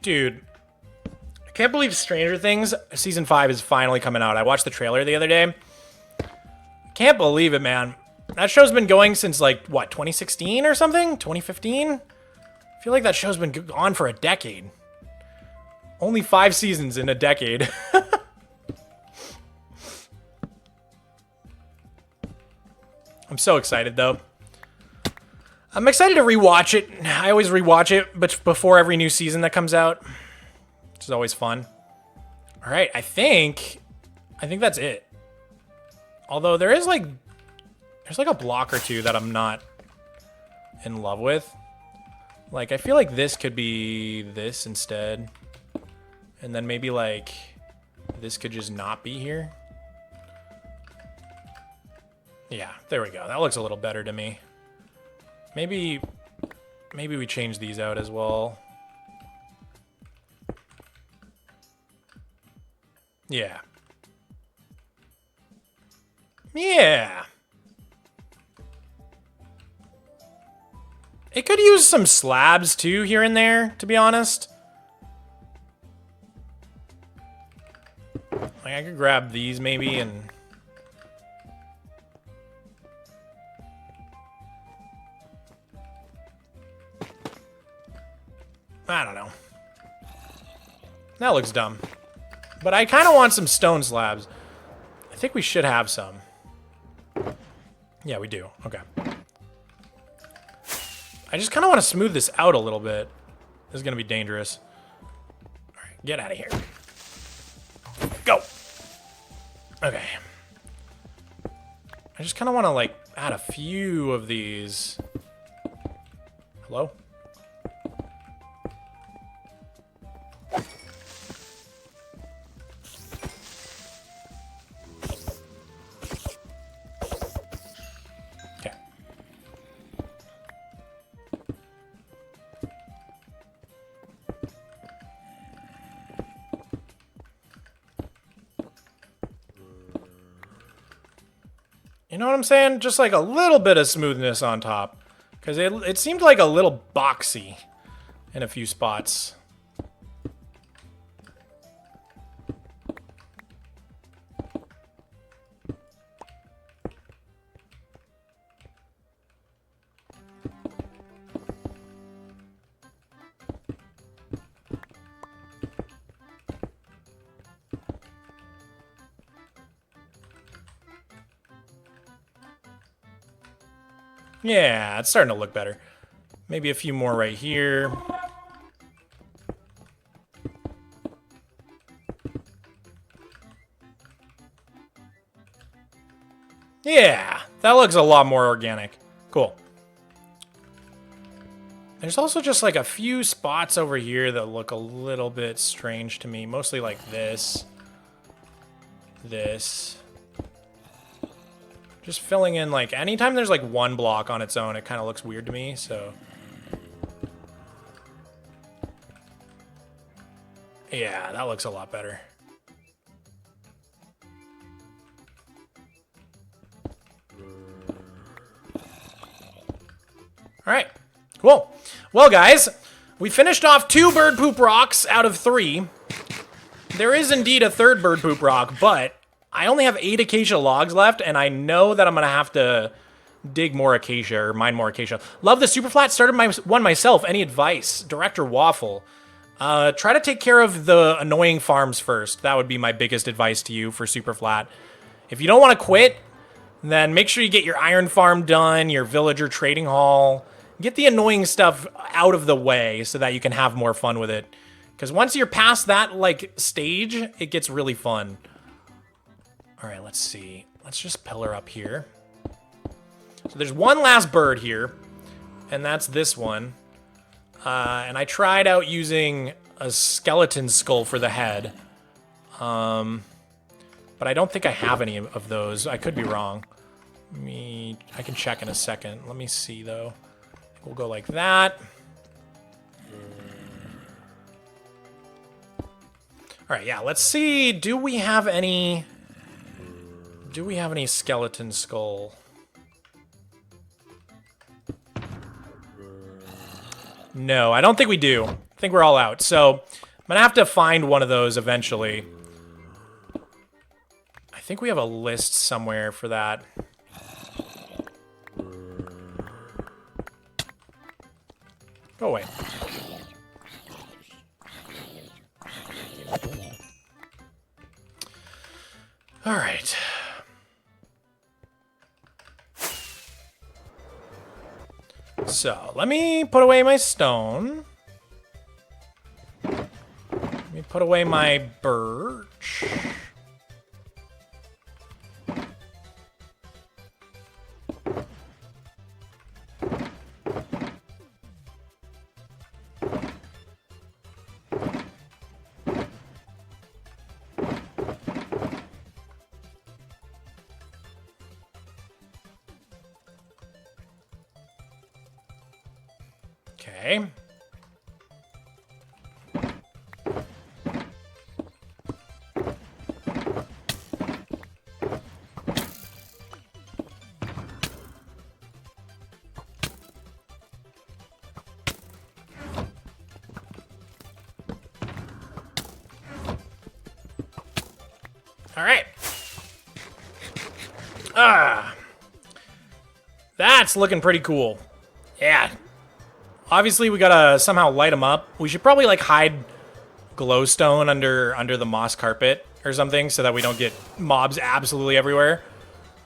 Dude, I can't believe Stranger Things Season 5 is finally coming out. I watched the trailer the other day. Can't believe it, man. That show's been going since, like, what, 2016 or something? 2015? I feel like that show's been on for a decade. Only 5 seasons in a decade. I'm so excited, though. I'm excited to rewatch it. I always rewatch it but before every new season that comes out, which is always fun. All right, I think that's it. Although there's like a block or two that I'm not in love with. Like, I feel like this could be this instead. And then maybe like this could just not be here. Yeah, there we go. That looks a little better to me. Maybe we change these out as well. Yeah. Yeah. It could use some slabs too here and there, to be honest. Like, I could grab these maybe and... I don't know. That looks dumb. But I kind of want some stone slabs. I think we should have some. Yeah, we do. Okay. I just kind of want to smooth this out a little bit. This is going to be dangerous. All right, get out of here. Go. Okay. I just kind of want to, like, add a few of these. Hello? You know what I'm saying? Just like a little bit of smoothness on top. Because it seemed like a little boxy in a few spots. Yeah, it's starting to look better. Maybe a few more right here. Yeah, that looks a lot more organic. Cool. There's also just like a few spots over here that look a little bit strange to me. Mostly like this. This. Just filling in, like, anytime there's, like, one block on its own, it kind of looks weird to me, so... Yeah, that looks a lot better. Alright, cool. Well, guys, we finished off 2 bird poop rocks out of 3. There is indeed a 3rd bird poop rock, but... I only have 8 acacia logs left, and I know that I'm going to have to dig more acacia or mine more acacia. Love the Superflat. Started one myself. Any advice? Director Waffle. Try to take care of the annoying farms first. That would be my biggest advice to you for Superflat. If you don't want to quit, then make sure you get your iron farm done, your villager trading hall. Get the annoying stuff out of the way so that you can have more fun with it. Because once you're past that, like, stage, it gets really fun. All right, let's see. Let's just pillar up here. So there's one last bird here, and that's this one. And I tried out using a skeleton skull for the head. But I don't think I have any of those. I could be wrong. I can check in a second. Let me see, though. We'll go like that. All right, yeah, let's see. Do we have any skeleton skull? No, I don't think we do. I think we're all out. So I'm gonna have to find one of those eventually. I think we have a list somewhere for that. Go away. All right. So, let me put away my stone. Let me put away my birch. Okay. All right. That's looking pretty cool. Yeah. Obviously, we gotta somehow light them up. We should probably like hide glowstone under the moss carpet or something so that we don't get mobs absolutely everywhere.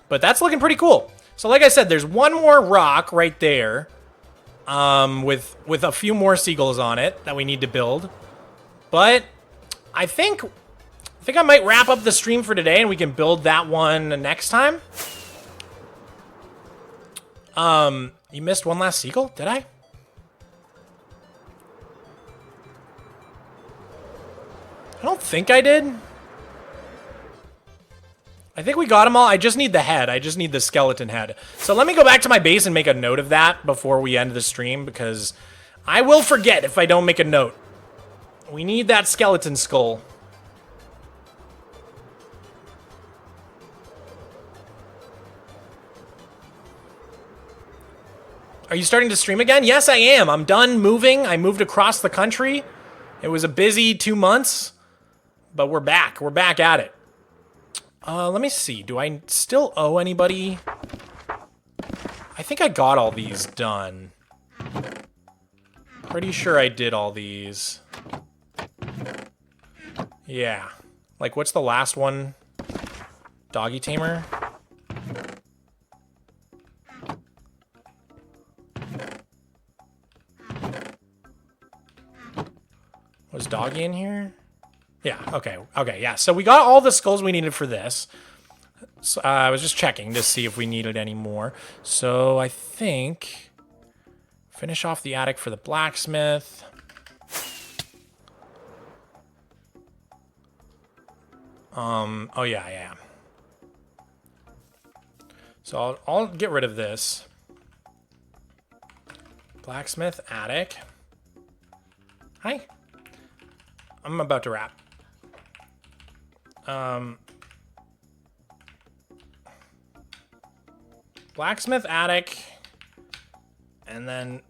But that's looking pretty cool. So like I said, there's one more rock right there, with a few more seagulls on it that we need to build. But I think I might wrap up the stream for today and we can build that one next time. You missed one last seagull? Did I? I don't think I did. I think we got them all. I just need the head. I just need the skeleton head. So let me go back to my base and make a note of that before we end the stream, because I will forget if I don't make a note. We need that skeleton skull. Are you starting to stream again? Yes, I am. I'm done moving. I moved across the country. It was a busy 2 months, but we're back. We're back at it. Let me see. Do I still owe anybody? I think I got all these done. Pretty sure I did all these. Yeah. Like, what's the last one? Doggy tamer? Was Doggy in here? Yeah, okay, yeah. So we got all the skulls we needed for this. So, I was just checking to see if we needed any more. So I think... Finish off the attic for the blacksmith. Oh yeah. So I'll get rid of this. Blacksmith, attic. Hi. I'm about to wrap. Blacksmith, attic, and then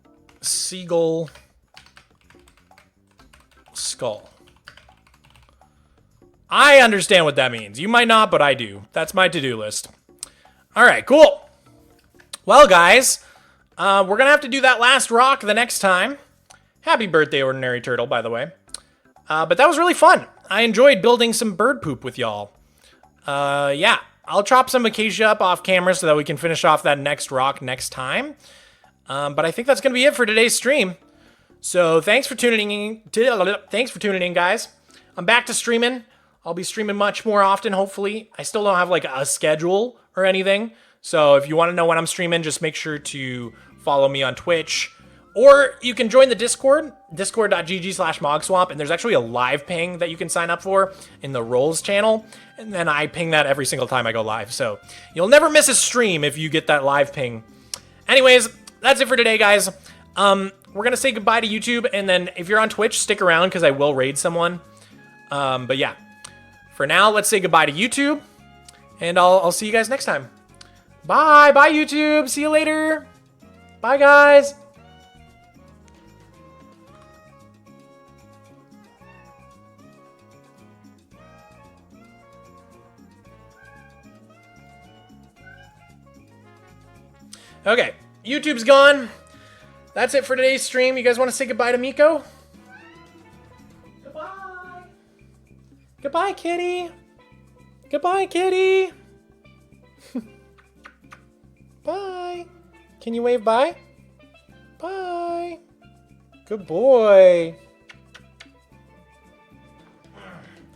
seagull skull. I understand what that means. You might not, but I do. That's my to-do list. All right, cool. Well, guys, we're going to have to do that last rock the next time. Happy birthday, Ordinary Turtle, by the way. But that was really fun. I enjoyed building some bird poop with y'all. Yeah, I'll chop some acacia up off camera so that we can finish off that next rock next time. But I think that's going to be it for today's stream. So thanks for tuning in, guys. I'm back to streaming. I'll be streaming much more often, hopefully. I still don't have like a schedule or anything. So if you want to know when I'm streaming, just make sure to follow me on Twitch. Or you can join the Discord, discord.gg/Mogswamp, and there's actually a live ping that you can sign up for in the Rolls channel, and then I ping that every single time I go live, so you'll never miss a stream if you get that live ping. Anyways, that's it for today, guys. We're going to say goodbye to YouTube, and then if you're on Twitch, stick around, because I will raid someone. But yeah, for now, let's say goodbye to YouTube, and I'll see you guys next time. Bye, YouTube, see you later. Bye, guys. Okay, YouTube's gone. That's it for today's stream. You guys want to say goodbye to Miko? Goodbye. Goodbye, kitty. Goodbye, kitty. Bye. Can you wave bye? Bye. Good boy.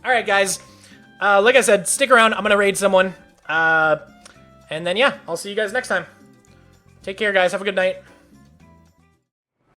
All right, guys. Like I said, stick around. I'm going to raid someone. And then, yeah, I'll see you guys next time. Take care, guys. Have a good night.